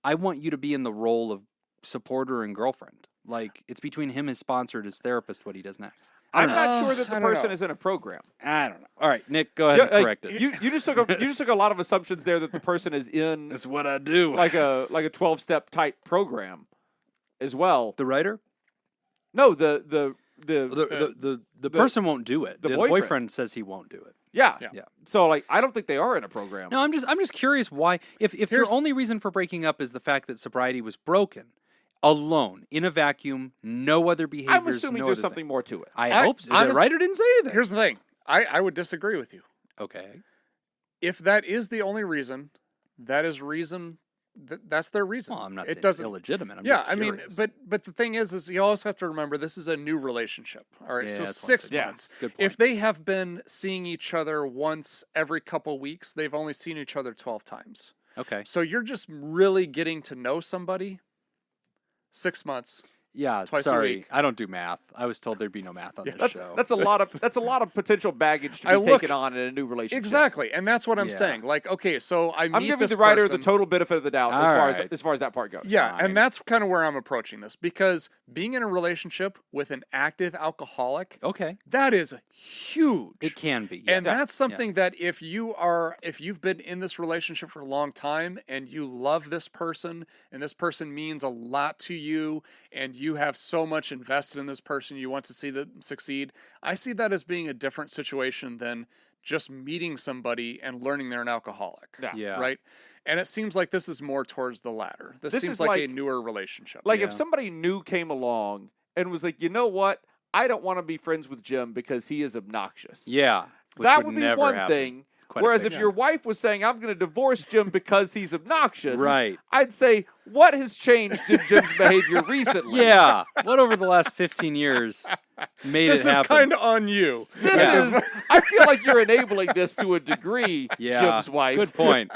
Speaker 2: I want you to be in the role of supporter and girlfriend. Like, it's between him, his sponsor, and his therapist, what he does next.
Speaker 3: I'm not sure that the
Speaker 1: I don't
Speaker 3: person
Speaker 1: know.
Speaker 3: is in a program.
Speaker 2: I don't know. All right, Nick, go ahead and correct it.
Speaker 3: You just took a lot of assumptions there that the person is in
Speaker 2: That's what I do.
Speaker 3: like a 12-step type program as well.
Speaker 2: The writer?
Speaker 3: No, the
Speaker 2: The person won't do it.
Speaker 3: the
Speaker 2: The
Speaker 3: boyfriend.
Speaker 2: boyfriend says he won't do it.
Speaker 3: yeah.
Speaker 2: Yeah.
Speaker 3: So like I don't think they are in a program.
Speaker 2: No, I'm just curious why. If your
Speaker 1: Here's-
Speaker 2: only reason for breaking up is the fact that sobriety was broken, alone, in a vacuum, no other behaviors.
Speaker 3: I'm assuming
Speaker 2: no
Speaker 3: there's
Speaker 2: other
Speaker 3: something
Speaker 2: thing.
Speaker 3: more to it.
Speaker 2: I
Speaker 1: I-
Speaker 2: hope so.
Speaker 1: honest-
Speaker 2: The writer didn't say anything.
Speaker 1: Here's the thing. I would disagree with you.
Speaker 2: Okay.
Speaker 1: If that is the only reason, that is reason. That's their reason.
Speaker 2: Well, I'm not
Speaker 1: it
Speaker 2: saying
Speaker 1: doesn't.
Speaker 2: it's illegitimate. I'm
Speaker 1: Yeah,
Speaker 2: just
Speaker 1: I mean,
Speaker 2: curious.
Speaker 1: but the thing is you also have to remember this is a new relationship. All right,
Speaker 2: Yeah,
Speaker 1: so
Speaker 2: that's
Speaker 1: 6
Speaker 2: one
Speaker 1: months.
Speaker 2: Good point.
Speaker 1: If they have been seeing each other once every couple weeks, they've only seen each other 12 times.
Speaker 2: Okay.
Speaker 1: So you're just really getting to know somebody. 6 months.
Speaker 2: Yeah,
Speaker 1: Twice a
Speaker 2: sorry.
Speaker 1: week.
Speaker 2: I don't do math. I was told there'd be no math on this show.
Speaker 3: That's a lot of potential baggage to
Speaker 1: I
Speaker 3: be
Speaker 1: look-
Speaker 3: taken on in a new relationship.
Speaker 1: Exactly, and that's what I'm
Speaker 2: Yeah.
Speaker 1: saying. Like, okay, so I meet
Speaker 3: I'm giving
Speaker 1: this
Speaker 3: the writer
Speaker 1: person.
Speaker 3: the total benefit of the doubt
Speaker 2: All
Speaker 3: as
Speaker 2: right.
Speaker 3: far as that part goes.
Speaker 1: Yeah,
Speaker 2: Fine.
Speaker 1: and that's kind of where I'm approaching this because being in a relationship with an active alcoholic,
Speaker 2: Okay.
Speaker 1: that is huge.
Speaker 2: It can be. Yeah.
Speaker 1: And that's something that if you've been in this relationship for a long time and you love this person and this person means a lot to you and you have so much invested in this person, you want to see them succeed, I see that as being a different situation than just meeting somebody and learning they're an alcoholic.
Speaker 2: Yeah.
Speaker 1: Right? And it seems like this is more towards the latter. This
Speaker 3: This
Speaker 1: seems
Speaker 3: is
Speaker 1: like a
Speaker 3: like-
Speaker 1: newer relationship.
Speaker 3: Like
Speaker 2: Yeah.
Speaker 3: if somebody new came along and was like, you know what, I don't want to be friends with Jim because he is obnoxious.
Speaker 2: Yeah. Which
Speaker 3: that would be
Speaker 2: never
Speaker 3: one
Speaker 2: happen.
Speaker 3: thing.
Speaker 2: It's quite a
Speaker 3: Whereas if
Speaker 2: fiction.
Speaker 3: your wife was saying, I'm going to divorce Jim because he's obnoxious,
Speaker 2: Right.
Speaker 3: I'd say, what has changed in Jim's behavior recently?
Speaker 2: Yeah. What over the last 15 years made
Speaker 1: This
Speaker 2: it
Speaker 1: is
Speaker 2: happen?
Speaker 1: kind of on you.
Speaker 3: This
Speaker 2: Yeah.
Speaker 3: is, I feel like you're enabling this to a degree,
Speaker 2: Yeah.
Speaker 3: Jim's wife.
Speaker 2: Good point.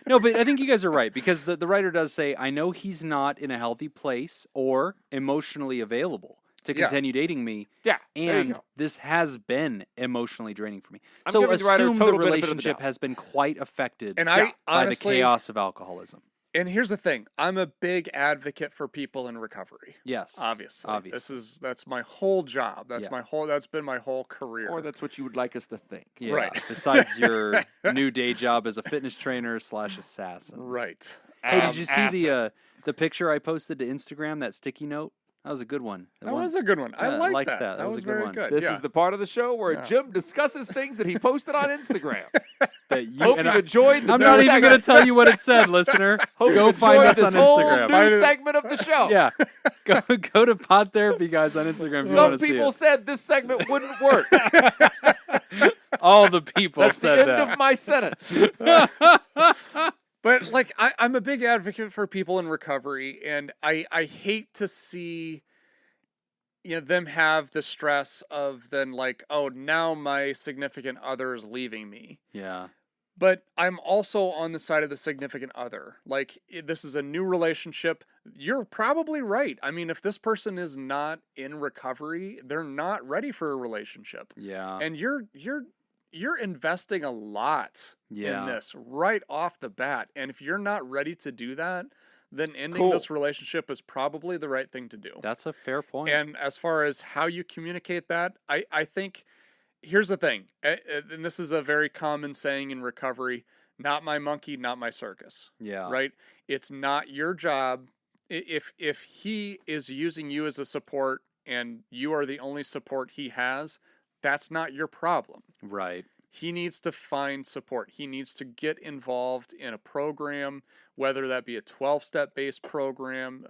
Speaker 2: No, but I think you guys are right because the writer does say, I know he's not in a healthy place or emotionally available to continue dating me.
Speaker 3: Yeah, there you
Speaker 2: And
Speaker 3: go.
Speaker 2: this has been emotionally draining for me.
Speaker 3: I'm
Speaker 2: So
Speaker 3: giving the writer
Speaker 2: assume the
Speaker 3: total benefit of the
Speaker 2: relationship
Speaker 3: doubt.
Speaker 2: has been quite affected
Speaker 1: And
Speaker 3: Yeah.
Speaker 2: by the
Speaker 1: honestly,
Speaker 2: chaos of alcoholism.
Speaker 1: and here's the thing, I'm a big advocate for people in recovery.
Speaker 2: Yes.
Speaker 1: Obviously.
Speaker 2: Obviously.
Speaker 1: That's my whole job. That's
Speaker 2: Yeah.
Speaker 1: that's been my whole career.
Speaker 3: Or that's what you would like us to think.
Speaker 2: Yeah.
Speaker 1: Right.
Speaker 2: Besides your new day job as a fitness trainer / assassin.
Speaker 1: Right.
Speaker 2: Hey, did you see the picture I posted to Instagram, that sticky note? That was a good one.
Speaker 1: That was a good one. I
Speaker 2: Yeah,
Speaker 1: liked
Speaker 2: liked
Speaker 1: that.
Speaker 2: that. That was
Speaker 1: was
Speaker 2: a good
Speaker 1: very
Speaker 2: one.
Speaker 1: good.
Speaker 3: This
Speaker 1: yeah.
Speaker 3: is the part of the show where
Speaker 1: Yeah.
Speaker 3: Jim discusses things that he posted on Instagram.
Speaker 2: That you,
Speaker 3: Hope
Speaker 2: and
Speaker 3: you
Speaker 2: I,
Speaker 3: enjoyed the
Speaker 2: I'm
Speaker 3: new
Speaker 2: not even
Speaker 3: segment.
Speaker 2: going to tell you what it said, listener.
Speaker 3: Hope
Speaker 2: Go
Speaker 3: you
Speaker 2: find
Speaker 3: enjoyed
Speaker 2: us
Speaker 3: this
Speaker 2: on
Speaker 3: whole
Speaker 2: Instagram.
Speaker 3: new segment of the show.
Speaker 2: Yeah. Go to PodTherapyGuys on Instagram if you
Speaker 3: Some
Speaker 2: want to see
Speaker 3: people
Speaker 2: it.
Speaker 3: said this segment wouldn't work.
Speaker 2: All the people
Speaker 3: That's the
Speaker 2: said
Speaker 3: end
Speaker 2: that.
Speaker 3: of my sentence.
Speaker 1: But like I'm a big advocate for people in recovery, and I hate to see them have the stress of then like, oh, now my significant other is leaving me.
Speaker 2: Yeah.
Speaker 1: But I'm also on the side of the significant other. Like, this is a new relationship. You're probably right. I mean, if this person is not in recovery, they're not ready for a relationship.
Speaker 2: Yeah.
Speaker 1: And you're investing a lot
Speaker 2: Yeah.
Speaker 1: in this right off the bat. And if you're not ready to do that, then ending
Speaker 3: Cool.
Speaker 1: this relationship is probably the right thing to do.
Speaker 2: That's a fair point.
Speaker 1: And as far as how you communicate that, I think here's the thing, and this is a very common saying in recovery: not my monkey, not my circus.
Speaker 2: yeah.
Speaker 1: Right? It's not your job. If he is using you as a support and you are the only support he has, that's not your problem.
Speaker 2: Right.
Speaker 1: He needs to find support. He needs to get involved in a program, whether that be a 12-step based program,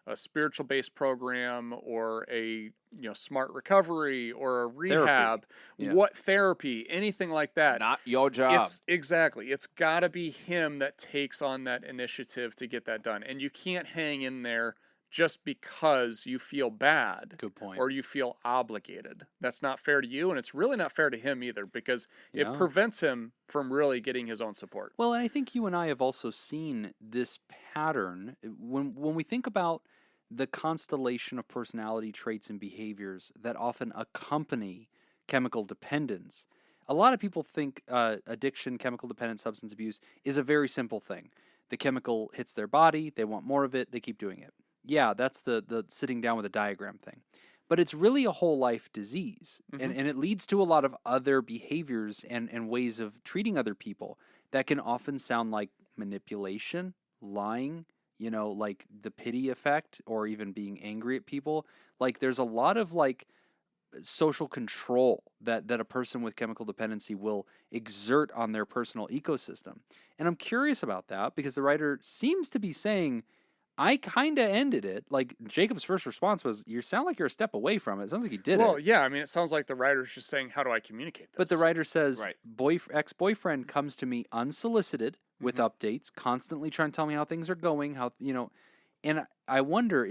Speaker 1: a spiritual based program, or a smart recovery, or a rehab,
Speaker 2: Yeah.
Speaker 1: what therapy, anything like that.
Speaker 3: Not your job.
Speaker 1: It's got to be him that takes on that initiative to get that done. And you can't hang in there just because you feel bad.
Speaker 2: Good point.
Speaker 1: Or you feel obligated. That's not fair to you, and it's really not fair to him either, because it
Speaker 2: Yeah.
Speaker 1: prevents him from really getting his own support.
Speaker 2: Well, and I think you and I have also seen this pattern when we think about the constellation of personality traits and behaviors that often accompany chemical dependence. A lot of people think addiction, chemical dependence, substance abuse is a very simple thing. The chemical hits their body, they want more of it, they keep doing it. Yeah, that's the sitting down with a diagram thing. But it's really a whole life disease.
Speaker 1: Mhm.
Speaker 2: And it leads to a lot of other behaviors and ways of treating other people that can often sound like manipulation, lying, like the pity effect, or even being angry at people. Like there's a lot of like social control that a person with chemical dependency will exert on their personal ecosystem. And I'm curious about that because the writer seems to be saying, I kind of ended it. Like Jacob's first response was, "You sound like you're a step away from it." It sounds like he did
Speaker 1: Well,
Speaker 2: it.
Speaker 1: yeah, I mean, it sounds like the writer's just saying, how do I communicate this?
Speaker 2: But the writer says,
Speaker 3: Right.
Speaker 2: ex-boyfriend comes to me unsolicited with updates, constantly trying to tell me how things are going, and I wonder,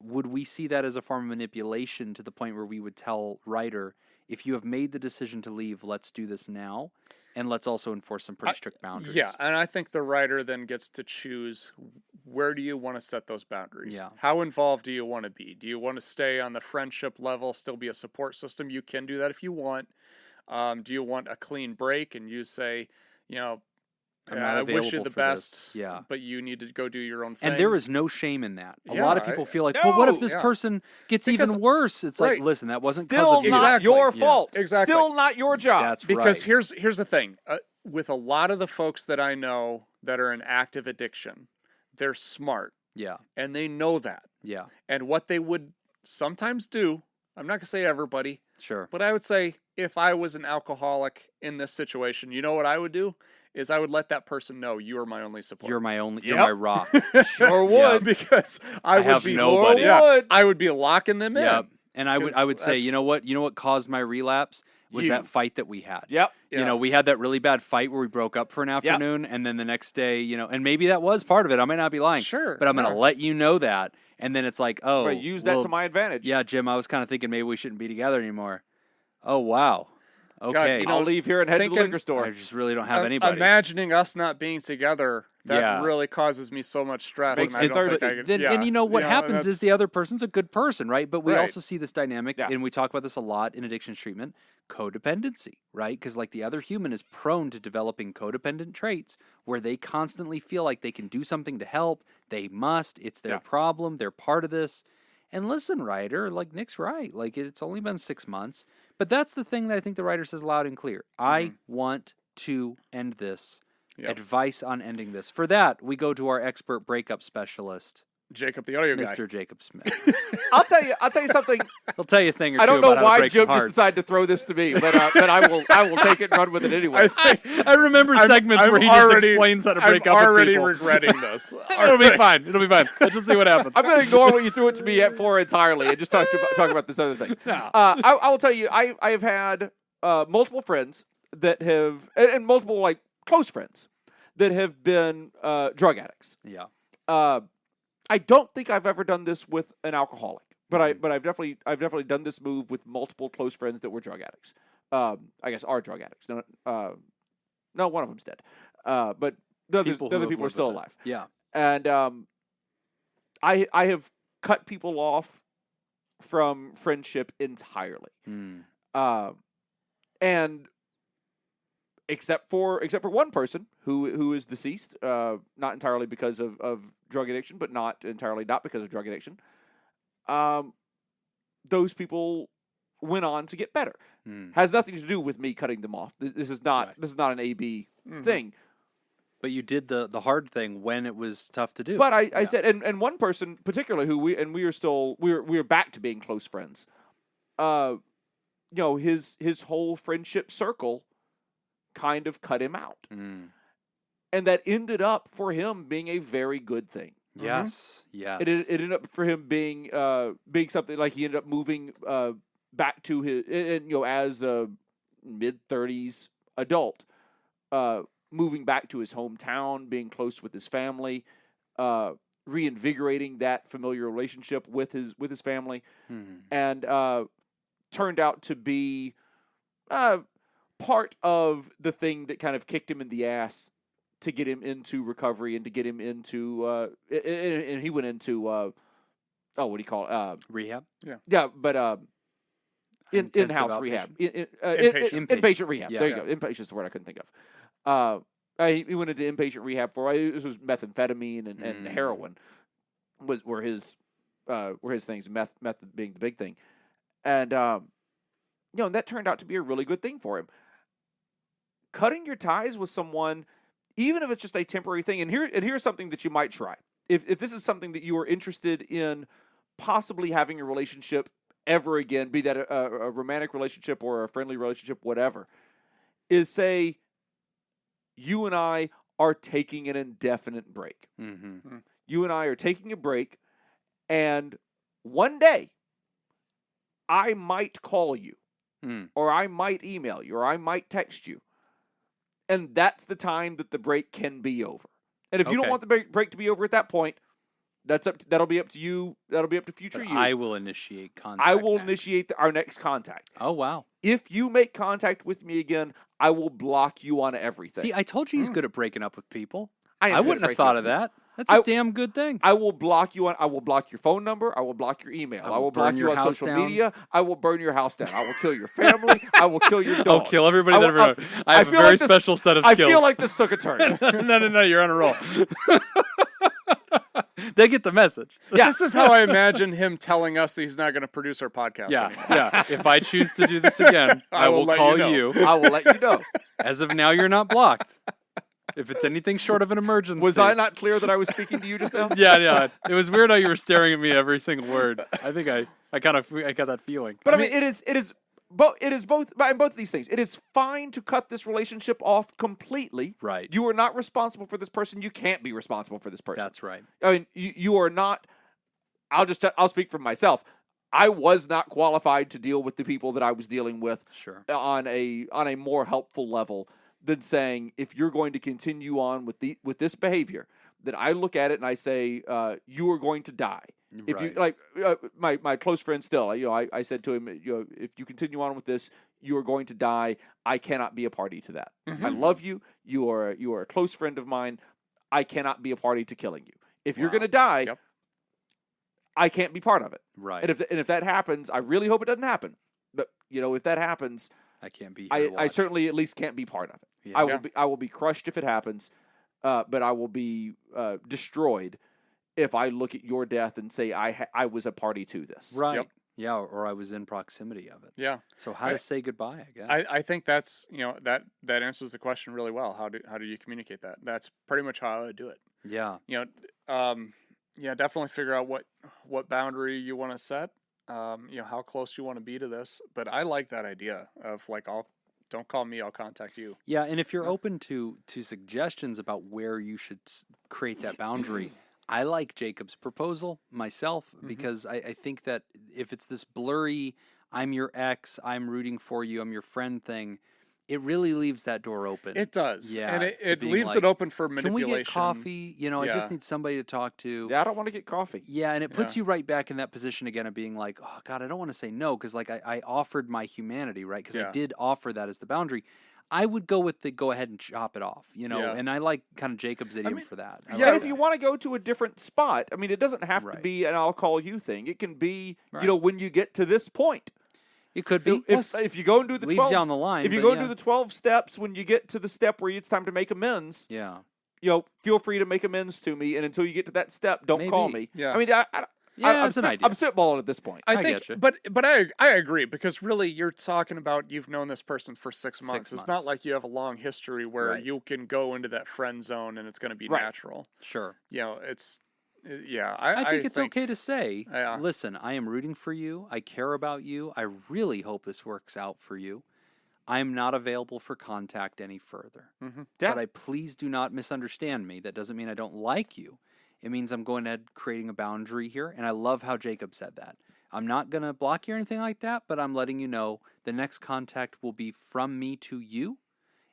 Speaker 2: would we see that as a form of manipulation to the point where we would tell writer, if you have made the decision to leave, let's do this now, and let's also enforce some pretty strict boundaries.
Speaker 1: Yeah, and I think the writer then gets to choose, where do you want to set those boundaries?
Speaker 2: Yeah.
Speaker 1: How involved do you want to be? Do you want to stay on the friendship level, still be a support system? You can do that if you want. Do you want a clean break and you say,
Speaker 2: I'm not
Speaker 1: I wish you
Speaker 2: available
Speaker 1: the
Speaker 2: for
Speaker 1: best,
Speaker 2: this. Yeah.
Speaker 1: but you need to go do your own thing?
Speaker 2: And there is no shame in that. A
Speaker 1: Yeah,
Speaker 2: lot of people feel like,
Speaker 3: no,
Speaker 2: well, what if this
Speaker 1: yeah.
Speaker 2: person gets
Speaker 1: Because-
Speaker 2: even worse? It's
Speaker 1: right.
Speaker 2: like, listen, that wasn't because
Speaker 3: Still
Speaker 2: of you.
Speaker 3: not
Speaker 1: Exactly.
Speaker 3: your
Speaker 2: Yeah.
Speaker 3: fault.
Speaker 1: Exactly.
Speaker 3: Still not your job.
Speaker 2: That's
Speaker 1: Because
Speaker 2: right.
Speaker 1: here's the thing. With a lot of the folks that I know that are in active addiction, they're smart,
Speaker 2: Yeah.
Speaker 1: and they know that.
Speaker 2: Yeah.
Speaker 1: And what they would sometimes do, I'm not going to say everybody,
Speaker 2: Sure.
Speaker 1: but I would say if I was an alcoholic in this situation, you know what I would do? Is I would let that person know, you are my only support.
Speaker 2: You're my only. You're
Speaker 3: Yep.
Speaker 2: my rock.
Speaker 3: Sure
Speaker 2: Yeah.
Speaker 3: would.
Speaker 1: Because I would
Speaker 2: have
Speaker 1: be
Speaker 2: nobody.
Speaker 3: Sure
Speaker 1: Yeah,
Speaker 3: would.
Speaker 1: I would be locking them in.
Speaker 2: Yep. And I would
Speaker 1: 'Cause
Speaker 2: say,
Speaker 1: that's-
Speaker 2: you know what caused my relapse was
Speaker 1: You.
Speaker 2: that fight that we had.
Speaker 3: Yep.
Speaker 1: Yeah.
Speaker 2: We had that really bad fight where we broke up for an afternoon, and then the next day, and maybe that was part of it. I might not be lying.
Speaker 1: Sure,
Speaker 2: But I'm going to
Speaker 1: yeah.
Speaker 2: let you know that. And then it's like, oh.
Speaker 3: Right, use that
Speaker 2: well,
Speaker 3: to my advantage.
Speaker 2: Yeah, Jim, I was kind of thinking maybe we shouldn't be together anymore. Oh, wow. Okay.
Speaker 3: I'll leave here and head to the liquor store.
Speaker 2: I just really don't have anybody.
Speaker 1: Imagining us not being together, that really causes me so much stress.
Speaker 3: Makes
Speaker 1: and I
Speaker 3: me
Speaker 1: don't think
Speaker 3: thirsty.
Speaker 1: I could,
Speaker 2: And you know what happens is the other person's a good person, right? But we
Speaker 1: Right.
Speaker 2: also see this dynamic, and we talk about this a lot in addictions treatment, codependency, right? Because like the other human is prone to developing codependent traits where they constantly feel like they can do something to help. They must. It's their problem. They're part of this. And listen, writer, like Nick's right. Like it's only been 6 months. But that's the thing that I think the writer says loud and clear. I want to end this. Advice on ending this. For that, we go to our expert breakup specialist,
Speaker 1: Jacob, the audio guy.
Speaker 2: Mr. Jacob Smith.
Speaker 3: I'll tell you something.
Speaker 2: He'll tell you a thing or two
Speaker 3: I don't know
Speaker 2: about how to
Speaker 3: why
Speaker 2: break some
Speaker 3: Jim just
Speaker 2: hearts.
Speaker 3: decided to throw this to me, but I will take it and run with it anyway.
Speaker 2: I remember segments where he just explains how to break up with people.
Speaker 1: I'm already regretting this.
Speaker 2: It'll be fine. It'll be fine. Let's just see what happens.
Speaker 3: I'm going to ignore what you threw it to me for entirely and just talk about this other thing.
Speaker 2: No.
Speaker 3: I will tell you, I have had multiple friends that have, and multiple like close friends that have been drug addicts.
Speaker 2: Yeah.
Speaker 3: I don't think I've ever done this with an alcoholic, but I've definitely done this move with multiple close friends that were drug addicts. I guess are drug addicts. No, one of them's dead. But the other people are still alive.
Speaker 2: Yeah.
Speaker 3: And I have cut people off from friendship entirely. And except for one person who is deceased, not entirely because of drug addiction, but not because of drug addiction. Those people went on to get better. Has nothing to do with me cutting them off. This is not an AB thing.
Speaker 2: But you did the hard thing when it was tough to do.
Speaker 3: But I said, and one person particularly who we are back to being close friends. His whole friendship circle kind of cut him out. And that ended up for him being a very good thing.
Speaker 2: Yes. Yeah.
Speaker 3: It ended up for him being something like he ended up moving back to his as a mid-30s adult, moving back to his hometown, being close with his family, reinvigorating that familiar relationship with his family, and turned out to be part of the thing that kind of kicked him in the ass to get him into recovery and to get him into and he went into what do you call it?
Speaker 2: Rehab?
Speaker 3: Yeah, but in-house rehab. Inpatient rehab.
Speaker 2: Yeah.
Speaker 3: There you go. Inpatient is the word I couldn't think of. He went into inpatient rehab for this was methamphetamine and heroin were his things, meth being the big thing. And and that turned out to be a really good thing for him. Cutting your ties with someone, even if it's just a temporary thing, and here's something that you might try. If this is something that you are interested in possibly having a relationship ever again, be that a romantic relationship or a friendly relationship, whatever, is say, you and I are taking an indefinite break. You and I are taking a break, and one day, I might call you, or I might email you, or I might text you. And that's the time that the break can be over. And if you don't want the break to be over at that point, that'll be up to you. That'll be up to future you.
Speaker 2: I will initiate contact.
Speaker 3: I will initiate our next contact.
Speaker 2: Oh, wow.
Speaker 3: If you make contact with me again, I will block you on everything.
Speaker 2: See, I told you he's good at breaking up with people.
Speaker 3: I
Speaker 2: wouldn't have thought of that. That's a damn good thing.
Speaker 3: I will block you I will block your phone number. I will block your email. I will block you on social media. I will burn your house down. I will kill your family. I will kill your dog.
Speaker 2: I'll kill everybody that ever knows. I have a very special set of skills.
Speaker 3: I feel like this took a turn.
Speaker 2: No, you're on a roll. They get the message.
Speaker 1: Yeah. This is how I imagine him telling us that he's not going to produce our podcast anymore.
Speaker 2: Yeah. If I choose to do this again, I will call you.
Speaker 3: I will let you know.
Speaker 2: As of now, you're not blocked. If it's anything short of an emergency.
Speaker 3: Was I not clear that I was speaking to you just now?
Speaker 2: Yeah. It was weird how you were staring at me every single word. I think I got that feeling.
Speaker 3: But I mean, it is both in both of these things. It is fine to cut this relationship off completely.
Speaker 2: Right.
Speaker 3: You are not responsible for this person. You can't be responsible for this person.
Speaker 2: That's right.
Speaker 3: I mean, you are not. I'll speak for myself. I was not qualified to deal with the people that I was dealing with.
Speaker 2: Sure.
Speaker 3: On a more helpful level than saying, if you're going to continue on with this behavior, that I look at it and I say, you are going to die. If you like my close friend still, I said to him, if you continue on with this, you are going to die. I cannot be a party to that. I love you. You are a close friend of mine. I cannot be a party to killing you. If you're going to die, I can't be part of it.
Speaker 2: Right.
Speaker 3: And if that happens, I really hope it doesn't happen. But if that happens,
Speaker 2: I can't be here to
Speaker 3: I
Speaker 2: watch.
Speaker 3: certainly at least can't be part of it.
Speaker 2: Yeah.
Speaker 3: I will be crushed if it happens, but I will be destroyed if I look at your death and say I was a party to this.
Speaker 2: Right.
Speaker 1: Yep.
Speaker 2: Yeah, or I was in proximity of it.
Speaker 1: Yeah.
Speaker 2: So how to say goodbye, I guess.
Speaker 1: I think that's that answers the question really well. How do you communicate that? That's pretty much how I would do it.
Speaker 2: Yeah.
Speaker 1: Definitely figure out what boundary you want to set. How close you want to be to this. But I like that idea of like, don't call me, I'll contact you.
Speaker 2: Yeah, and if you're open to suggestions about where you should create that boundary, I like Jacob's proposal myself because I think that if it's this blurry, I'm your ex, I'm rooting for you, I'm your friend thing, it really leaves that door open.
Speaker 1: It does.
Speaker 2: Yeah,
Speaker 1: And it leaves
Speaker 2: like,
Speaker 1: it open for manipulation.
Speaker 2: Can we get coffee? I just need somebody to talk to.
Speaker 3: Yeah, I don't want to get coffee.
Speaker 2: Yeah, and it puts you right back in that position again of being like, oh, God, I don't want to say no because like I offered my humanity, right? Because I did offer that as the boundary. I would go with the go ahead and chop it off, and I like kind of Jacob's idiom for that.
Speaker 3: And if you want to go to a different spot, I mean, it doesn't have to be an I'll call you thing. It can be, when you get to this point.
Speaker 2: It could be.
Speaker 3: If you go and do the 12
Speaker 2: down the line,
Speaker 3: if you go and do the 12 steps, when you get to the step where it's time to make amends, feel free to make amends to me. And until you get to that step, don't call me.
Speaker 1: Yeah.
Speaker 3: I mean,
Speaker 2: it's an idea.
Speaker 3: I'm spitballing at this point.
Speaker 1: I think,
Speaker 2: get you.
Speaker 1: but I agree because really you're talking about you've known this person for 6 months. It's not like you have a long history where you can go into that friend zone and it's going to be natural.
Speaker 2: Sure.
Speaker 1: It's.
Speaker 2: I think it's okay to say, listen, I am rooting for you. I care about you. I really hope this works out for you. I'm not available for contact any further. But please do not misunderstand me. That doesn't mean I don't like you. It means I'm going ahead creating a boundary here. And I love how Jacob said that. I'm not going to block you or anything like that, but I'm letting you know the next contact will be from me to you.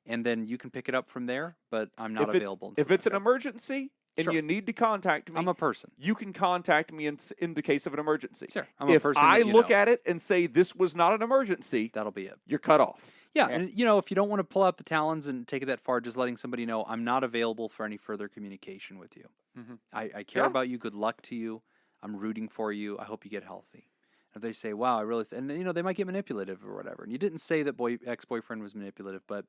Speaker 2: And then you can pick it up from there, but I'm not available.
Speaker 3: If it's an emergency and you need to contact me,
Speaker 2: I'm a person.
Speaker 3: You can contact me in the case of an emergency.
Speaker 2: Sure. I'm a person.
Speaker 3: If I look at it and say this was not an emergency,
Speaker 2: that'll be it.
Speaker 3: You're cut off.
Speaker 2: Yeah, and if you don't want to pull out the talons and take it that far, just letting somebody know I'm not available for any further communication with you. I care about you. Good luck to you. I'm rooting for you. I hope you get healthy. If they say, "Wow, I really," and they might get manipulative or whatever. And you didn't say that ex-boyfriend was manipulative, but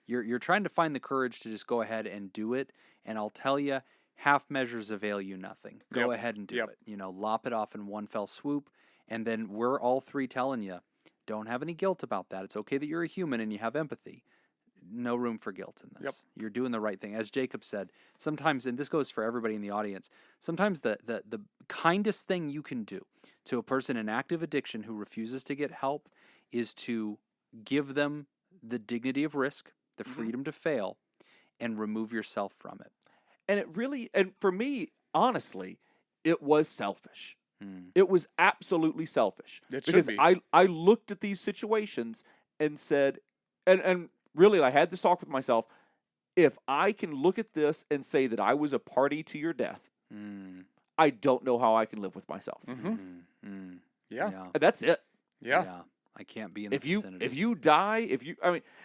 Speaker 2: you're trying to find the courage to just go ahead and do it. And I'll tell you, half measures avail you nothing. Go ahead and do it. Lop it off in one fell swoop. And then we're all three telling you, don't have any guilt about that. It's okay that you're a human and you have empathy. No room for guilt in this. You're doing the right thing. As Jacob said, sometimes, and this goes for everybody in the audience, sometimes the kindest thing you can do to a person in active addiction who refuses to get help is to give them the dignity of risk, the freedom to fail, and remove yourself from it.
Speaker 3: And it really, and for me, honestly, it was selfish. It was absolutely selfish.
Speaker 1: Because
Speaker 3: I looked at these situations and said, and really I had this talk with myself, if I can look at this and say that I was a party to your death, I don't know how I can live with myself.
Speaker 1: Yeah.
Speaker 3: That's it.
Speaker 1: Yeah.
Speaker 2: I can't be in the vicinity.
Speaker 3: If you die,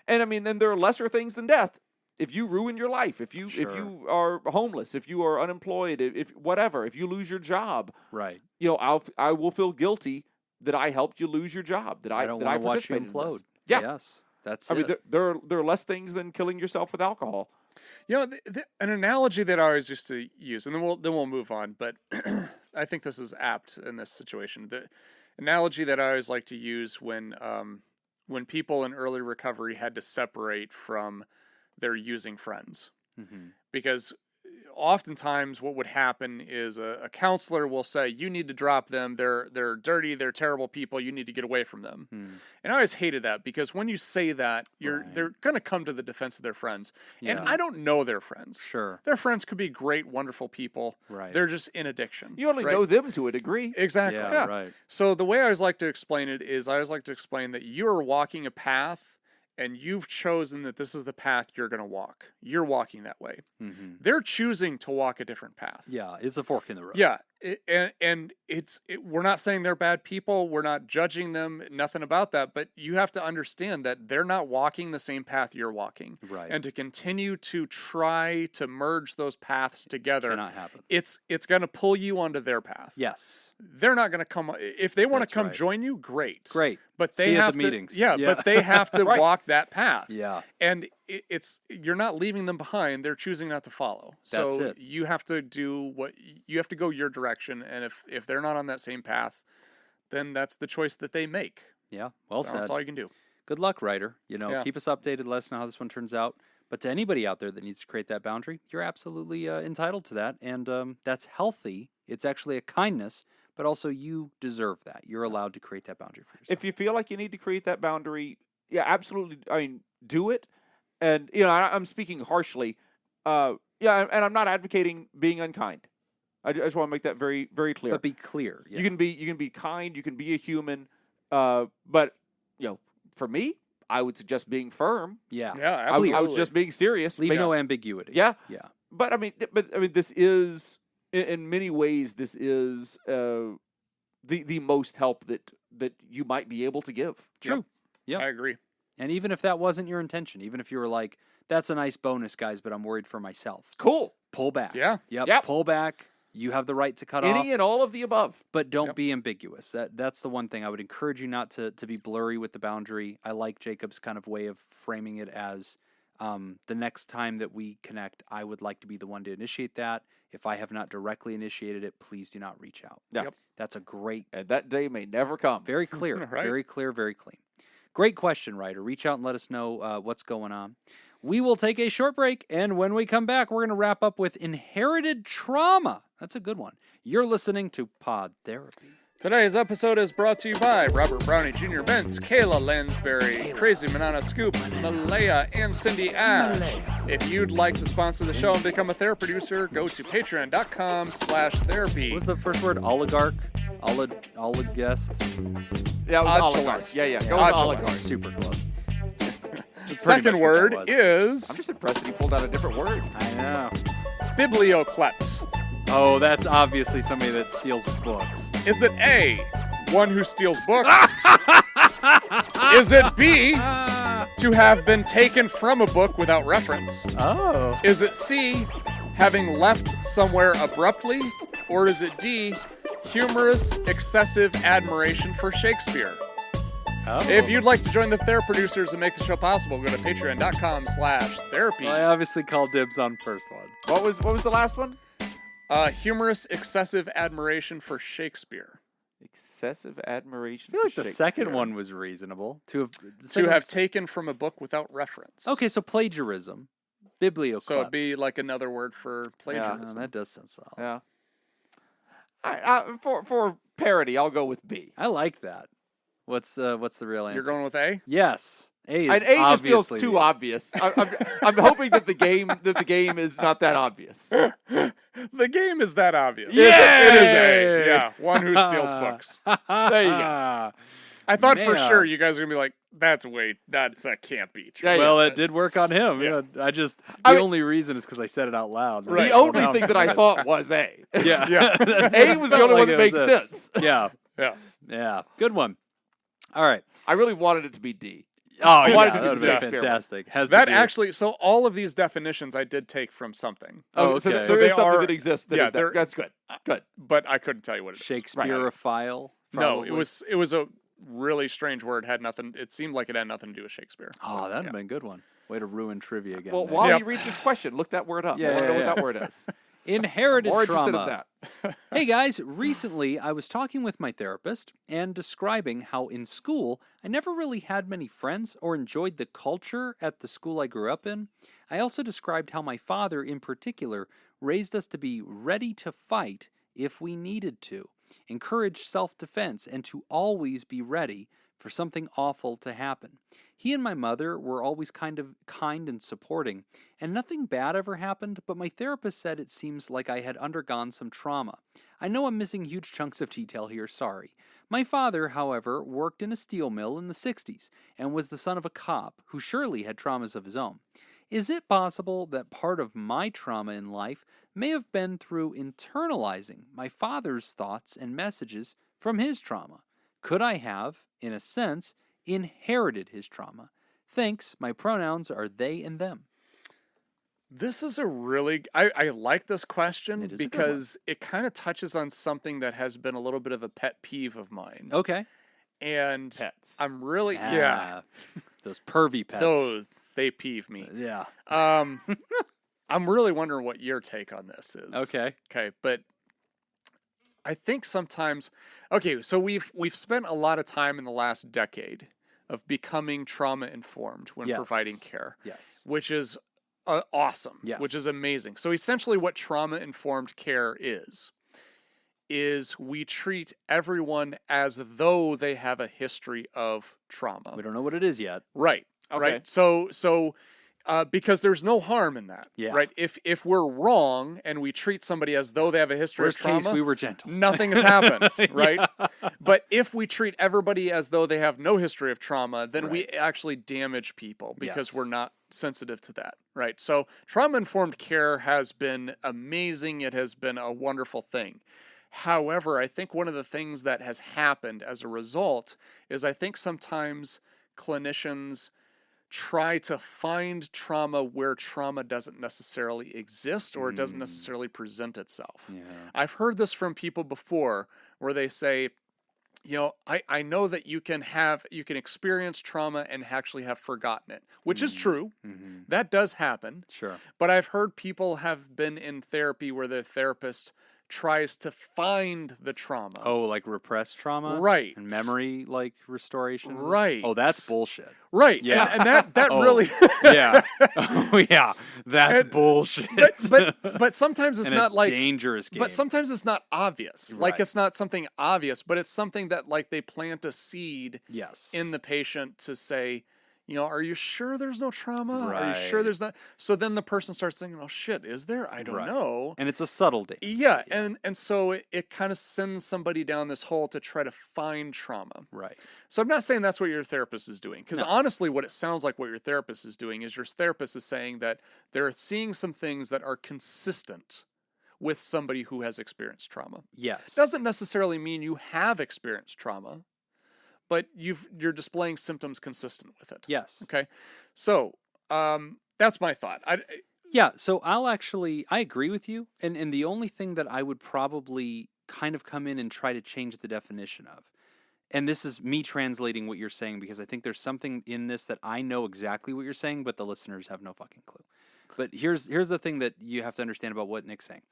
Speaker 3: then there are lesser things than death. If you ruin your life, if you are homeless, if you are unemployed, if you lose your job,
Speaker 2: right?
Speaker 3: I will feel guilty that I helped you lose your job. That I
Speaker 2: don't want to watch you implode. Yeah. Yes, that's.
Speaker 3: I mean, there are less things than killing yourself with alcohol.
Speaker 1: An analogy that I always used to use, and then we'll move on, but I think this is apt in this situation. The analogy that I always like to use when people in early recovery had to separate from their using friends, because oftentimes what would happen is a counselor will say, you need to drop them. They're dirty. They're terrible people. You need to get away from them. And I always hated that because when you say that, they're going to come to the defense of their friends. And I don't know their friends.
Speaker 2: Sure.
Speaker 1: Their friends could be great, wonderful people.
Speaker 2: Right.
Speaker 1: They're just in addiction.
Speaker 3: You only know them to a degree.
Speaker 1: Exactly.
Speaker 2: Yeah, right.
Speaker 1: So the way I always like to explain it is I always like to explain that you're walking a path and you've chosen that this is the path you're going to walk. You're walking that way. They're choosing to walk a different path.
Speaker 2: Yeah, it's a fork in the road.
Speaker 1: Yeah, And we're not saying they're bad people. We're not judging them. Nothing about that. But you have to understand that they're not walking the same path you're walking.
Speaker 2: Right.
Speaker 1: And to continue to try to merge those paths together,
Speaker 2: Cannot happen.
Speaker 1: It's going to pull you onto their path.
Speaker 2: Yes.
Speaker 1: They're not going to come. If they want to come
Speaker 2: right.
Speaker 1: join you, great.
Speaker 2: Great.
Speaker 1: But
Speaker 2: See
Speaker 1: they
Speaker 2: you at
Speaker 1: have
Speaker 2: the
Speaker 1: to.
Speaker 2: meetings.
Speaker 1: Yeah,
Speaker 2: Yeah.
Speaker 1: but they have to walk that path.
Speaker 2: Yeah.
Speaker 1: And you're not leaving them behind. They're choosing not to follow.
Speaker 2: That's
Speaker 1: So
Speaker 2: it.
Speaker 1: you have to do you have to go your direction. And if they're not on that same path, then that's the choice that they make.
Speaker 2: Yeah. Well
Speaker 1: So
Speaker 2: said.
Speaker 1: that's all you can do.
Speaker 2: Good luck, writer.
Speaker 1: Yeah.
Speaker 2: Keep us updated. Let us know how this one turns out. But to anybody out there that needs to create that boundary, you're absolutely entitled to that. And that's healthy. It's actually a kindness, but also you deserve that. You're allowed to create that boundary for yourself.
Speaker 3: If you feel like you need to create that boundary, yeah, absolutely. I mean, do it. And, I'm speaking harshly. And I'm not advocating being unkind. I just want to make that very, very clear.
Speaker 2: But be clear. Yeah.
Speaker 3: You can be kind. You can be a human. But, for me, I would suggest being firm.
Speaker 2: Yeah.
Speaker 1: Yeah,
Speaker 3: I was
Speaker 1: absolutely.
Speaker 3: just being serious.
Speaker 2: Leave no ambiguity.
Speaker 3: Yeah.
Speaker 2: Yeah.
Speaker 3: But I mean, this is in many ways this is the most help that you might be able to give.
Speaker 2: True. Yeah.
Speaker 1: I agree.
Speaker 2: And even if that wasn't your intention, even if you were like, that's a nice bonus, guys, but I'm worried for myself.
Speaker 3: Cool.
Speaker 2: Pull back.
Speaker 1: Yeah.
Speaker 2: Yep. Pull back. You have the right to cut off.
Speaker 3: Any and all of the above.
Speaker 2: But don't be ambiguous. That's the one thing. I would encourage you not to be blurry with the boundary. I like Jacob's kind of way of framing it as the next time that we connect, I would like to be the one to initiate that. If I have not directly initiated it, please do not reach out.
Speaker 3: Yeah. Yep.
Speaker 2: That's a great,
Speaker 3: And that day may never come.
Speaker 2: very clear,
Speaker 1: Right.
Speaker 2: very clear, very clean. Great question, writer. Reach out and let us know what's going on. We will take a short break, and when we come back, we're going to wrap up with inherited trauma. That's a good one. You're listening to Pod Therapy.
Speaker 1: Today's episode is brought to you by Robert Brownie Jr. Vince, Kayla Lansbury, Crazy Manana Scoop, Malaya, and Cindy Ash. If you'd like to sponsor the show and become a therapy producer, go to patreon.com/therapy.
Speaker 2: What was the first word? Oligarch? Oligest?
Speaker 3: That was
Speaker 1: Odulous.
Speaker 3: oligarch. Yeah. Go
Speaker 1: Odulous.
Speaker 3: with oligarch.
Speaker 2: Super close.
Speaker 1: Second
Speaker 2: much what
Speaker 1: word
Speaker 2: that
Speaker 1: is
Speaker 3: I'm just impressed that he pulled out a different word.
Speaker 2: I know.
Speaker 1: biblioclept.
Speaker 2: Oh, that's obviously somebody that steals books.
Speaker 1: Is it A, one who steals books? Is it B, to have been taken from a book without reference?
Speaker 2: Oh.
Speaker 1: Is it C, having left somewhere abruptly? Or is it D, humorous, excessive admiration for Shakespeare?
Speaker 2: Oh.
Speaker 1: If you'd like to join the Therapy Producers and make the show possible, go to patreon.com/therapy.
Speaker 2: Well, I obviously called dibs on first one.
Speaker 3: What was the last one?
Speaker 1: Humorous, excessive admiration for Shakespeare.
Speaker 3: Excessive admiration.
Speaker 2: I feel like
Speaker 3: for
Speaker 2: the second
Speaker 3: Shakespeare.
Speaker 2: one was reasonable. To
Speaker 1: have taken from a book without reference.
Speaker 2: Okay, so plagiarism. Biblioclept.
Speaker 1: So it'd be like another word for plagiarism.
Speaker 2: Oh, that does sound solid.
Speaker 3: Yeah. For parody, I'll go with B.
Speaker 2: I like that. What's the real answer?
Speaker 1: You're going with A?
Speaker 2: Yes. A is
Speaker 3: And A just feels
Speaker 2: obviously
Speaker 3: too obvious. I'm hoping that the game is not that obvious.
Speaker 1: The game is that obvious.
Speaker 2: Yay!
Speaker 1: It is A. Yeah, one who steals books.
Speaker 3: There you go.
Speaker 1: I thought for
Speaker 2: Man.
Speaker 1: sure you guys were gonna be like, that can't be true.
Speaker 3: Yeah,
Speaker 2: Well, it did work on him.
Speaker 1: Yeah.
Speaker 2: Yeah. The
Speaker 3: I mean-
Speaker 2: only reason is because I said it out loud.
Speaker 1: Right.
Speaker 3: The only thing that I thought was A.
Speaker 2: Yeah.
Speaker 1: Yeah.
Speaker 3: A was the only one that makes sense.
Speaker 2: Yeah.
Speaker 1: Yeah.
Speaker 2: Yeah. Good one. All right.
Speaker 3: I really wanted it to be D.
Speaker 2: Oh, yeah.
Speaker 3: wanted to
Speaker 2: That
Speaker 3: be
Speaker 2: would
Speaker 3: the
Speaker 2: have been
Speaker 3: Shakespeare one.
Speaker 2: fantastic. Has
Speaker 1: That
Speaker 2: to do-
Speaker 1: actually, so all of these definitions I did take from something,
Speaker 2: Oh,
Speaker 3: So
Speaker 2: okay.
Speaker 3: there
Speaker 1: they
Speaker 3: is something
Speaker 1: are-
Speaker 3: that exists. That
Speaker 1: yeah,
Speaker 3: is that.
Speaker 1: they're-
Speaker 3: That's good. Good.
Speaker 1: but I couldn't tell you what it is.
Speaker 2: Shakespeareophile.
Speaker 1: No,
Speaker 2: probably.
Speaker 1: it was a really strange word. Had nothing. It seemed like it had nothing to do with Shakespeare.
Speaker 2: Oh, that'd have been a good one. Way to ruin trivia again.
Speaker 3: Well,
Speaker 2: there.
Speaker 3: while
Speaker 1: Yep.
Speaker 3: he reads this question, look that word up.
Speaker 2: Yeah,
Speaker 3: I want to know
Speaker 2: yeah,
Speaker 3: what that word is.
Speaker 2: Inherited
Speaker 3: More
Speaker 2: trauma.
Speaker 3: interested in that.
Speaker 2: Hey guys, recently I was talking with my therapist and describing how in school I never really had many friends or enjoyed the culture at the school I grew up in. I also described how my father in particular raised us to be ready to fight if we needed to, encourage self-defense, and to always be ready for something awful to happen. He and my mother were always kind and supporting, and nothing bad ever happened, but my therapist said it seems like I had undergone some trauma. I know I'm missing huge chunks of detail here, sorry. My father, however, worked in a steel mill in the 60s and was the son of a cop who surely had traumas of his own. Is it possible that part of my trauma in life may have been through internalizing my father's thoughts and messages from his trauma. Could I have, in a sense, inherited his trauma? Thanks, my pronouns are they and them.
Speaker 1: This is a really, I like this question
Speaker 2: It is a good
Speaker 1: because it kind of touches on something that has been a little bit of a pet peeve of mine.
Speaker 2: Okay.
Speaker 1: And
Speaker 3: Pets.
Speaker 1: I'm really,
Speaker 2: Those pervy pets.
Speaker 1: those, they peeve me.
Speaker 2: Yeah.
Speaker 1: I'm really wondering what your take on this is.
Speaker 2: Okay.
Speaker 1: Okay, but I think sometimes, okay, so we've spent a lot of time in the last decade of becoming trauma informed when
Speaker 2: Yes.
Speaker 1: providing care,
Speaker 2: Yes.
Speaker 1: which is awesome,
Speaker 2: Yes.
Speaker 1: which is amazing. So essentially what trauma informed care is we treat everyone as though they have a history of trauma.
Speaker 2: We don't know what it is yet.
Speaker 1: Right.
Speaker 3: Okay.
Speaker 1: Right. So because there's no harm in that.
Speaker 2: Yeah.
Speaker 1: Right. If we're wrong and we treat somebody as though they have a history
Speaker 2: Worst
Speaker 1: of trauma,
Speaker 2: case, we were gentle.
Speaker 1: nothing has happened. Right.
Speaker 2: Yeah.
Speaker 1: But if we treat everybody as though they have no history of trauma, then we
Speaker 2: Right.
Speaker 1: actually damage people because
Speaker 2: Yes.
Speaker 1: we're not sensitive to that. Right. So trauma informed care has been amazing. It has been a wonderful thing. However, I think one of the things that has happened as a result is I think sometimes clinicians try to find trauma where trauma doesn't necessarily exist or it doesn't necessarily present itself.
Speaker 2: Yeah.
Speaker 1: I've heard this from people before where they say, you know, I know that you can experience trauma and actually have forgotten it, which is true.
Speaker 2: Mm-hmm.
Speaker 1: That does happen.
Speaker 2: Sure.
Speaker 1: But I've heard people have been in therapy where the therapist tries to find the trauma.
Speaker 2: Oh, like repressed trauma?
Speaker 1: Right.
Speaker 2: And memory, like, restoration?
Speaker 1: Right.
Speaker 2: Oh, that's bullshit.
Speaker 1: Right.
Speaker 2: Yeah.
Speaker 1: And that
Speaker 2: Oh,
Speaker 1: really
Speaker 2: Yeah. Oh, yeah. That's
Speaker 1: And-
Speaker 2: bullshit.
Speaker 1: but sometimes it's
Speaker 2: And a
Speaker 1: not like
Speaker 2: dangerous game.
Speaker 1: but sometimes it's not obvious. Like
Speaker 2: Right.
Speaker 1: it's not something obvious, but it's something that like they plant a seed
Speaker 2: Yes.
Speaker 1: in the patient to say, you know, are you sure there's no trauma? Are you sure
Speaker 2: Right.
Speaker 1: there's not? So then the person starts thinking, oh shit, is there? I don't
Speaker 2: Right.
Speaker 1: know.
Speaker 2: And it's a subtle dance.
Speaker 1: Yeah, and so it kind of sends somebody down this hole to try to find trauma.
Speaker 2: Right.
Speaker 1: So I'm not saying that's what your therapist is doing, because
Speaker 2: No.
Speaker 1: honestly, what it sounds like what your therapist is doing is your therapist is saying that they're seeing some things that are consistent with somebody who has experienced trauma.
Speaker 2: Yes.
Speaker 1: Doesn't necessarily mean you have experienced trauma, but you're displaying symptoms consistent with it.
Speaker 2: Yes.
Speaker 1: Okay, so that's my thought.
Speaker 2: Yeah, so I agree with you. And the only thing that I would probably kind of come in and try to change the definition of, and this is me translating what you're saying because I think there's something in this that I know exactly what you're saying, but the listeners have no fucking clue. But here's the thing that you have to understand about what Nick's saying.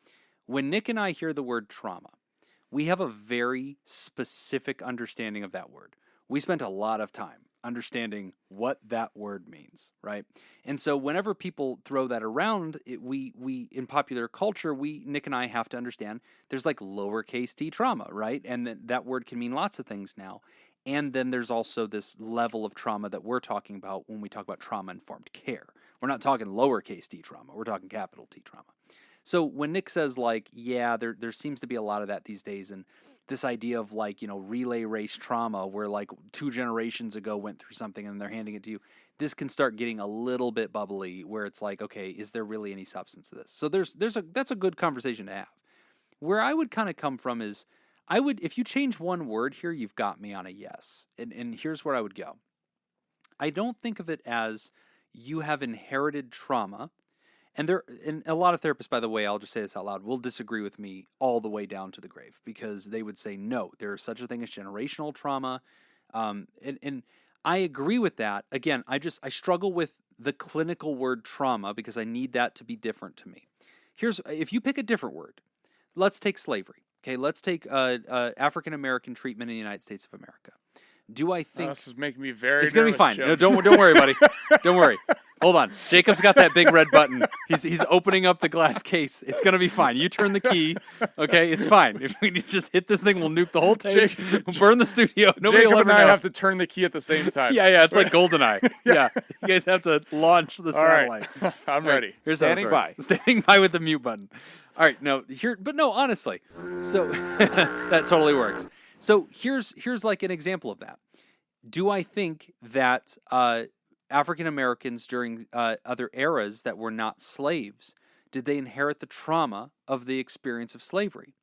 Speaker 2: When Nick and I hear the word trauma, we have a very specific understanding of that word. We spent a lot of time understanding what that word means, right? And so whenever people throw that around, we in popular culture, Nick and I have to understand there's like lowercase t trauma, right? And that word can mean lots of things now. And then there's also this level of trauma that we're talking about when we talk about trauma-informed care. We're not talking lowercase t trauma. We're talking capital T trauma. So when Nick says, like, yeah, there seems to be a lot of that these days, and this idea of, like, you know, relay race trauma where, like, 2 generations ago went through something and they're handing it to you, this can start getting a little bit bubbly where it's like, okay, is there really any substance to this? So that's a good conversation to have. Where I would kind of come from is, if you change one word here, you've got me on a yes. And here's where I would go. I don't think of it as you have inherited trauma. And a lot of therapists, by the way, I'll just say this out loud, will disagree with me all the way down to the grave because they would say, no, there is such a thing as generational trauma. And I agree with that. Again, I struggle with the clinical word trauma because I need that to be different to me. If you pick a different word, let's take slavery. Okay, let's take African-American treatment in the United States of America. Do I think...
Speaker 1: this is making me very
Speaker 2: It's going to be fine.
Speaker 1: Jim.
Speaker 2: No, don't worry, buddy. Don't worry. Hold on. Jacob's got that big red button. He's opening up the glass case. It's going to be fine. You turn the key. Okay, it's fine. If we just hit this thing, we'll nuke the whole tape. We'll burn the studio. Nobody
Speaker 1: Jacob
Speaker 2: will
Speaker 1: and
Speaker 2: ever
Speaker 1: I
Speaker 2: know.
Speaker 1: have to turn the key at the same time.
Speaker 2: Yeah, it's like GoldenEye. Yeah. You guys have to launch the
Speaker 1: All right.
Speaker 2: satellite.
Speaker 1: I'm ready.
Speaker 2: Here's how this
Speaker 3: Standing
Speaker 2: works. Standing by with the mute button. All right, no, honestly. So that totally works. So here's like an example of that. Do I think that African Americans during other eras that were not slaves Did they inherit the trauma of the experience of slavery?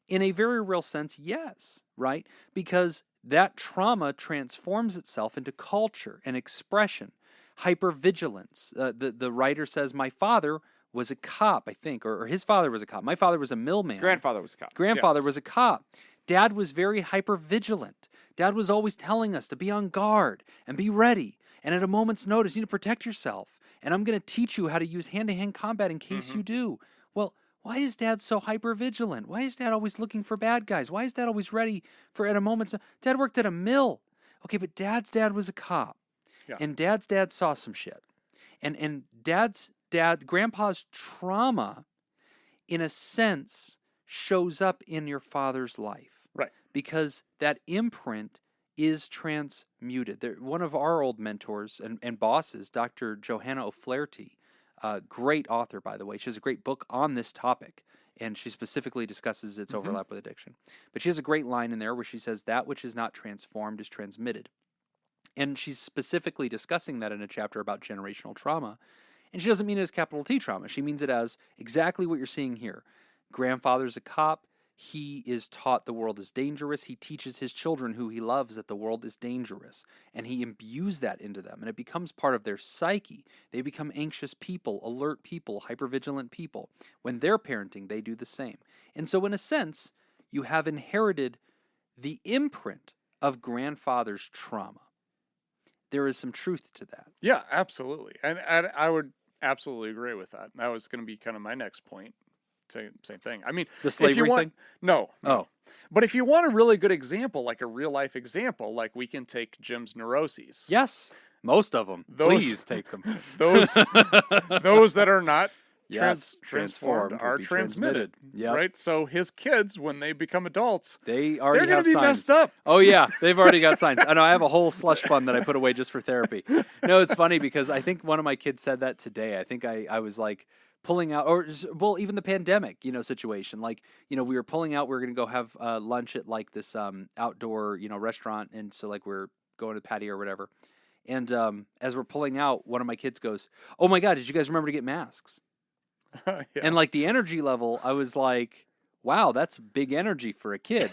Speaker 2: In a very real sense, yes, right? Because that trauma transforms itself into culture and expression, hypervigilance. The writer says, my father was a cop, I think, or his father was a cop. My father was a millman.
Speaker 3: Grandfather was a cop.
Speaker 2: Grandfather
Speaker 1: Yes.
Speaker 2: was a cop. Dad was very hypervigilant. Dad was always telling us to be on guard and be ready. And at a moment's notice, you need to protect yourself. And I'm going to teach you how to use hand-to-hand combat in case you do. Well, why is Dad so hypervigilant? Why is Dad always looking for bad guys? Why is Dad always ready for at a moment's... Dad worked at a mill. Okay, but Dad's dad was a cop.
Speaker 1: Yeah.
Speaker 2: And Dad's dad saw some shit. And Grandpa's trauma, in a sense, shows up in your father's life.
Speaker 1: Right.
Speaker 2: Because that imprint is transmuted. One of our old mentors and bosses, Dr. Johanna O'Flaherty, great author, by the way. She has a great book on this topic, and she specifically discusses its overlap with addiction. But she has a great line in there where she says, that which is not transformed is transmitted. And she's specifically discussing that in a chapter about generational trauma. And she doesn't mean it as capital T trauma. She means it as exactly what you're seeing here. Grandfather's a cop. He is taught the world is dangerous. He teaches his children who he loves that the world is dangerous. And he imbues that into them. And it becomes part of their psyche. They become anxious people, alert people, hypervigilant people. When they're parenting, they do the same. And so in a sense, you have inherited the imprint of grandfather's trauma. There is some truth to that.
Speaker 1: Yeah, absolutely. And I would absolutely agree with that. That was going to be kind of my next point. Same thing. I mean,
Speaker 2: The slavery thing?
Speaker 1: No.
Speaker 2: Oh.
Speaker 1: But if you want a really good example, like a real life example, like we can take Jim's neuroses.
Speaker 2: Yes. Most of them. Please take them.
Speaker 1: Those that are not
Speaker 2: Yes,
Speaker 1: transformed are
Speaker 2: will be
Speaker 1: transmitted.
Speaker 2: Yep.
Speaker 1: Right? So his kids, when they become adults,
Speaker 2: They already
Speaker 1: they're going
Speaker 2: have
Speaker 1: to be
Speaker 2: signs.
Speaker 1: messed up.
Speaker 2: Oh, yeah. They've already got signs. I know. I have a whole slush fund that I put away just for therapy. No, it's funny because I think one of my kids said that today. I think I was like pulling out, or, well, even the pandemic, situation. Like, we were pulling out, we were going to go have lunch at like this outdoor, restaurant. And so like we're going to the patio or whatever. And as we're pulling out, one of my kids goes, oh my God, did you guys remember to get masks?
Speaker 1: Yeah.
Speaker 2: And like the energy level, I was like, wow, that's big energy for a kid.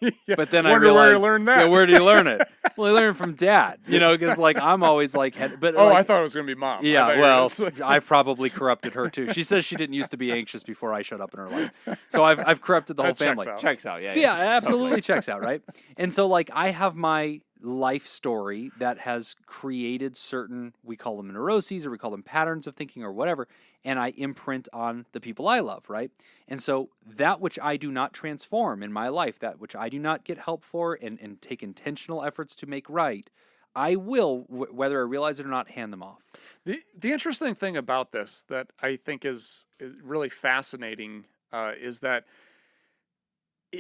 Speaker 1: Yeah.
Speaker 2: But then I
Speaker 1: Wonder
Speaker 2: realized,
Speaker 1: where you learned that.
Speaker 2: yeah, where did you learn it? Well, I learned it from Dad, because like I'm always like, but
Speaker 1: Oh,
Speaker 2: like,
Speaker 1: I thought it was going to be Mom. I
Speaker 2: yeah,
Speaker 1: thought you were
Speaker 2: well,
Speaker 1: gonna say-
Speaker 2: I've probably corrupted her too. She says she didn't used to be anxious before I showed up in her life, so I've corrupted the whole
Speaker 1: That checks
Speaker 2: family.
Speaker 1: out.
Speaker 3: Checks out, yeah.
Speaker 2: Yeah, absolutely checks out, right? And so like I have my life story that has created certain, we call them neuroses or we call them patterns of thinking or whatever, and I imprint on the people I love, right? And so that which I do not transform in my life, that which I do not get help for and take intentional efforts to make right, I will, whether I realize it or not, hand them off.
Speaker 1: The interesting thing about this that I think is really fascinating is that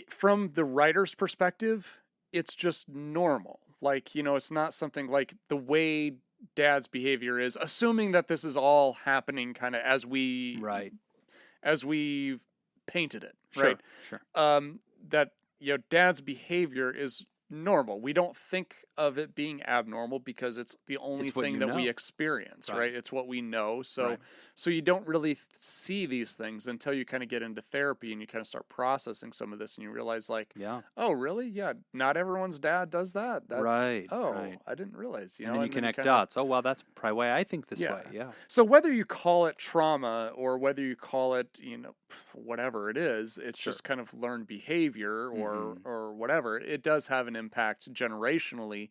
Speaker 1: from the writer's perspective, it's just normal. Like, it's not something like the way Dad's behavior is, assuming that this is all happening kind of as we painted it, right?
Speaker 2: Sure.
Speaker 1: That Dad's behavior is normal. We don't think of it being abnormal because it's the only
Speaker 2: It's what
Speaker 1: thing
Speaker 2: you
Speaker 1: that we
Speaker 2: know.
Speaker 1: experience,
Speaker 2: Right.
Speaker 1: right? It's what we know. So
Speaker 2: Right.
Speaker 1: so you don't really see these things until you kind of get into therapy and you kind of start processing some of this and you realize like,
Speaker 2: Yeah.
Speaker 1: oh, really? Yeah, not everyone's dad does that. That's
Speaker 2: Right,
Speaker 1: Oh,
Speaker 2: right.
Speaker 1: I didn't realize,
Speaker 2: And then you connect
Speaker 1: kinda-
Speaker 2: dots. Oh, well, that's probably why I think this
Speaker 1: Yeah.
Speaker 2: way. Yeah.
Speaker 1: So whether you call it trauma or whether you call it, whatever it is, it's
Speaker 2: Sure.
Speaker 1: just kind of learned behavior or whatever. It does have an impact generationally.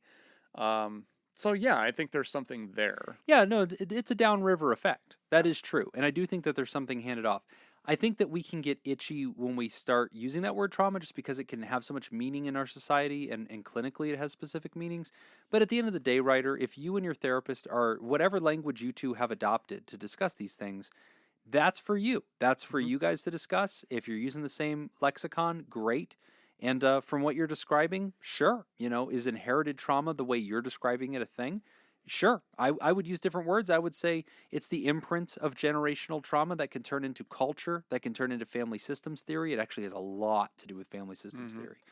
Speaker 1: So yeah, I think there's something there.
Speaker 2: Yeah, no, it's a downriver effect. That is true. And I do think that there's something handed off. I think that we can get itchy when we start using that word trauma just because it can have so much meaning in our society and clinically it has specific meanings. But at the end of the day, writer, if you and your therapist are whatever language you two have adopted to discuss these things, that's for you. That's for you guys to discuss. If you're using the same lexicon, great. And from what you're describing, sure. Is inherited trauma the way you're describing it a thing? Sure. I would use different words. I would say it's the imprint of generational trauma that can turn into culture, that can turn into family systems theory. It actually has a lot to do with family systems theory.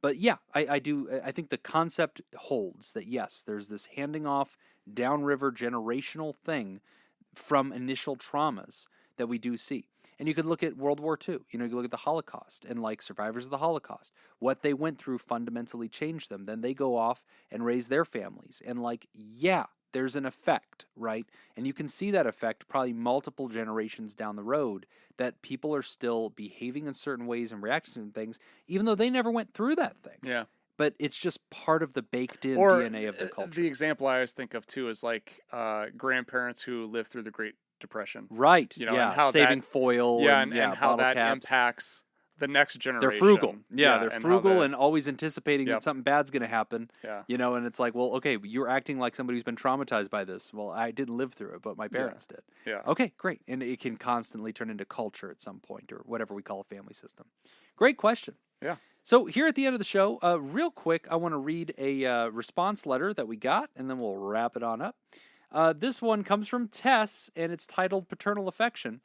Speaker 2: But yeah, I think the concept holds that yes, there's this handing off downriver generational thing from initial traumas that we do see. And you could look at World War II. You could look at the Holocaust and like survivors of the Holocaust. What they went through fundamentally changed them. Then they go off and raise their families. And there's an effect, right? And you can see that effect probably multiple generations down the road, that people are still behaving in certain ways and reacting to certain things, even though they never went through that thing.
Speaker 1: Yeah.
Speaker 2: But it's just part of the baked-in DNA of their culture.
Speaker 1: The example I always think of, too, is like grandparents who lived through the Great Depression.
Speaker 2: Right,
Speaker 1: and how
Speaker 2: saving foil
Speaker 1: and how that
Speaker 2: caps.
Speaker 1: Impacts the next generation.
Speaker 2: They're frugal. They're frugal and always anticipating that something bad's going to happen.
Speaker 1: Yeah.
Speaker 2: And it's like, well, okay, you're acting like somebody who's been traumatized by this. Well, I didn't live through it, but my parents did.
Speaker 1: Yeah.
Speaker 2: Okay, great. And it can constantly turn into culture at some point, or whatever we call a family system. Great question.
Speaker 1: Yeah.
Speaker 2: So here at the end of the show, real quick, I want to read a response letter that we got, and then we'll wrap it on up. This one comes from Tess, and it's titled Paternal Affection.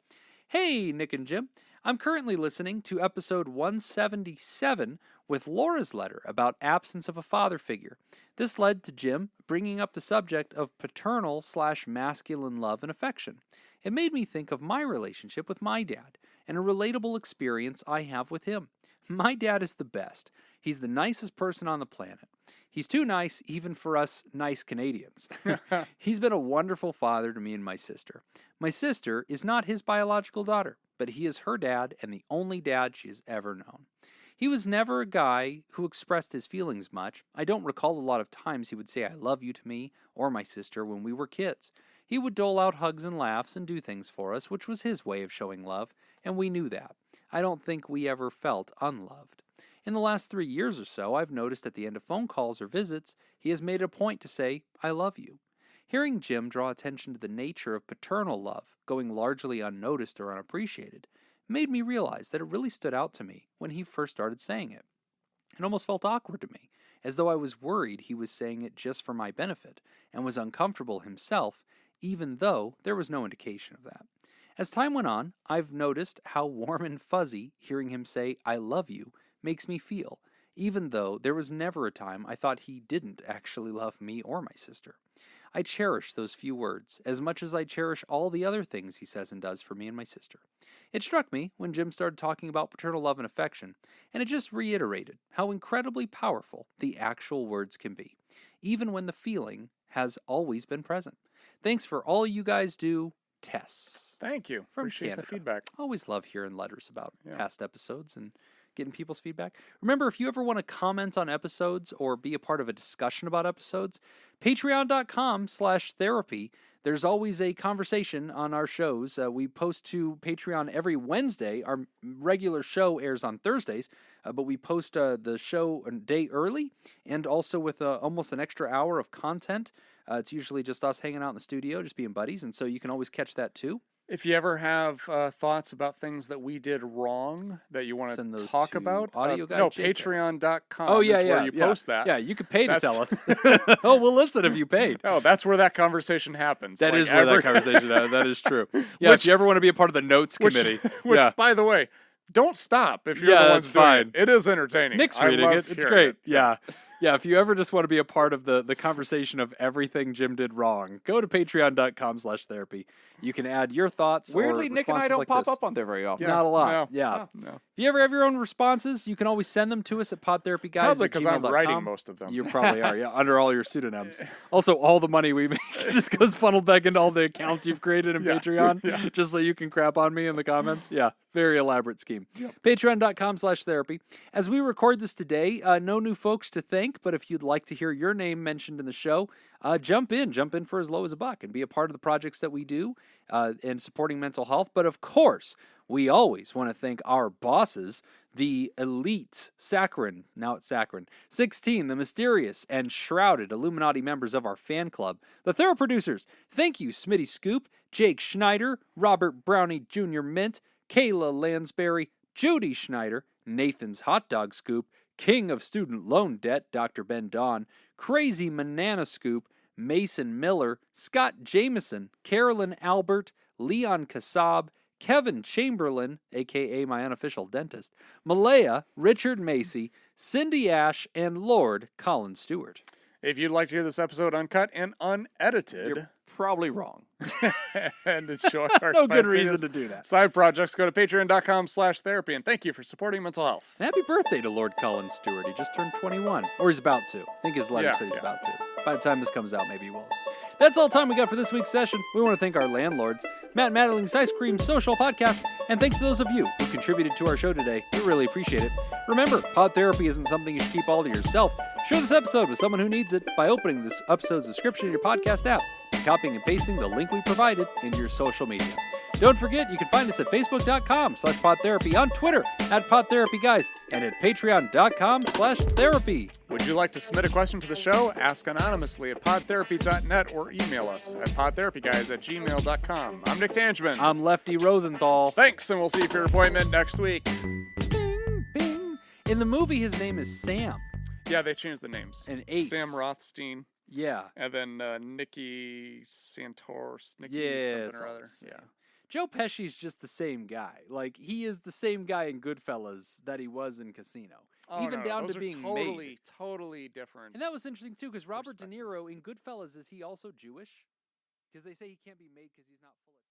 Speaker 2: Hey, Nick and Jim. I'm currently listening to episode 177 with Laura's letter about absence of a father figure. This led to Jim bringing up the subject of paternal/masculine love and affection. It made me think of my relationship with my dad and a relatable experience I have with him. My dad is the best. He's the nicest person on the planet. He's too nice even for us nice Canadians. He's been a wonderful father to me and my sister. My sister is not his biological daughter, but he is her dad and the only dad she has ever known. He was never a guy who expressed his feelings much. I don't recall a lot of times he would say I love you to me or my sister when we were kids. He would dole out hugs and laughs and do things for us, which was his way of showing love, and we knew that. I don't think we ever felt unloved. In the last 3 years or so, I've noticed at the end of phone calls or visits, he has made it a point to say, I love you. Hearing Jim draw attention to the nature of paternal love, going largely unnoticed or unappreciated, made me realize that it really stood out to me when he first started saying it. It almost felt awkward to me, as though I was worried he was saying it just for my benefit, and was uncomfortable himself, even though there was no indication of that. As time went on, I've noticed how warm and fuzzy hearing him say, I love you, makes me feel, even though there was never a time I thought he didn't actually love me or my sister. I cherish those few words as much as I cherish all the other things he says and does for me and my sister. It struck me when Jim started talking about paternal love and affection, and it just reiterated how incredibly powerful the actual words can be, even when the feeling has always been present. Thanks for all you guys do, Tess.
Speaker 1: Thank you.
Speaker 2: From
Speaker 1: Appreciate
Speaker 2: Canada.
Speaker 1: the feedback.
Speaker 2: Always love hearing letters about past episodes and getting people's feedback. Remember, if you ever want to comment on episodes or be a part of a discussion about episodes, patreon.com/therapy. There's always a conversation on our shows. We post to Patreon every Wednesday. Our regular show airs on Thursdays, but we post the show a day early and also with almost an extra hour of content. It's usually just us hanging out in the studio, just being buddies, and so you can always catch that too.
Speaker 1: If you ever have thoughts about things that we did wrong that you want to talk about, patreon.com is where you post that.
Speaker 2: Yeah, you could pay to tell us. Oh, we'll listen if you paid.
Speaker 1: Oh, that's where that conversation happens.
Speaker 2: That is where that conversation happens. That is true. Yeah, if you ever want to be a part of the notes committee.
Speaker 1: Which, by the way, don't stop if you're the ones doing it. It is entertaining.
Speaker 2: Nick's reading it. It's great. Yeah. Yeah, if you ever just want to be a part of the conversation of everything Jim did wrong, go to patreon.com/therapy. You can add your thoughts.
Speaker 3: Weirdly,
Speaker 2: or
Speaker 3: Nick and I don't
Speaker 2: like
Speaker 3: pop
Speaker 2: this.
Speaker 3: up on there very often.
Speaker 2: Not a lot.
Speaker 1: No.
Speaker 2: If you ever have your own responses, you can always send them to us at PodTherapyGuys.
Speaker 1: Probably because I'm writing most of them.
Speaker 2: You probably are, under all your pseudonyms. Also, all the money we make just goes funneled back into all the accounts you've created in Patreon, just so you can crap on me in the comments. Yeah, very elaborate scheme. Patreon.com/therapy. As we record this today, no new folks to thank, but if you'd like to hear your name mentioned in the show, jump in for as low as $1 and be a part of the projects that we do in supporting mental health. But of course, we always want to thank our bosses, the elite Saccharin, now it's Saccharin, 16, the mysterious and shrouded Illuminati members of our fan club, the Thera producers. Thank you, Smitty Scoop, Jake Schneider, Robert Brownie Jr. Mint, Kayla Lansbury, Judy Schneider, Nathan's Hot Dog Scoop, King of Student Loan Debt, Dr. Ben Don, Crazy Banana Scoop, Mason Miller, Scott Jameson, Carolyn Albert, Leon Kassab, Kevin Chamberlain, a.k.a. my unofficial dentist, Malaya, Richard Macy, Cindy Ash, and Lord Colin Stewart.
Speaker 1: If you'd like to hear this episode uncut and unedited,
Speaker 3: You're probably wrong.
Speaker 1: and to show our
Speaker 2: No good reason
Speaker 1: spontaneous
Speaker 2: to do that.
Speaker 1: side projects, go to patreon.com/therapy. And thank you for supporting mental health.
Speaker 2: And happy birthday to Lord Cullen Stewart. He just turned 21. Or he's about to. I think his letter said he's about to. By the time this comes out, maybe he will. That's all time we got for this week's session. We want to thank our landlords, Matt Madling's Ice Cream Social Podcast, and thanks to those of you who contributed to our show today. We really appreciate it. Remember, pod therapy isn't something you should keep all to yourself. Share this episode with someone who needs it by opening this episode's description in your podcast app and copying and pasting the link we provided into your social media. Don't forget, you can find us at facebook.com/podtherapy, on Twitter @PodTherapyGuys, and at patreon.com/therapy.
Speaker 1: Would you like to submit a question to the show? Ask anonymously at podtherapy.net or email us at podtherapyguys@gmail.com. I'm Nick Tangeman.
Speaker 2: I'm Lefty Rosenthal.
Speaker 1: Thanks, and we'll see you for your appointment next week.
Speaker 2: Bing, bing. In the movie, his name is Sam.
Speaker 1: Yeah, they changed the names.
Speaker 2: And Ace.
Speaker 1: Sam Rothstein.
Speaker 2: Yeah.
Speaker 1: And then Nikki Santos. Nikki something or other. Yeah.
Speaker 2: Joe Pesci's just the same guy. Like, he is the same guy in Goodfellas that he was in Casino. Even down to being made.
Speaker 1: Totally different.
Speaker 2: And that was interesting, too, because Robert De Niro in Goodfellas, is he also Jewish? Because they say he can't be made because he's not full of...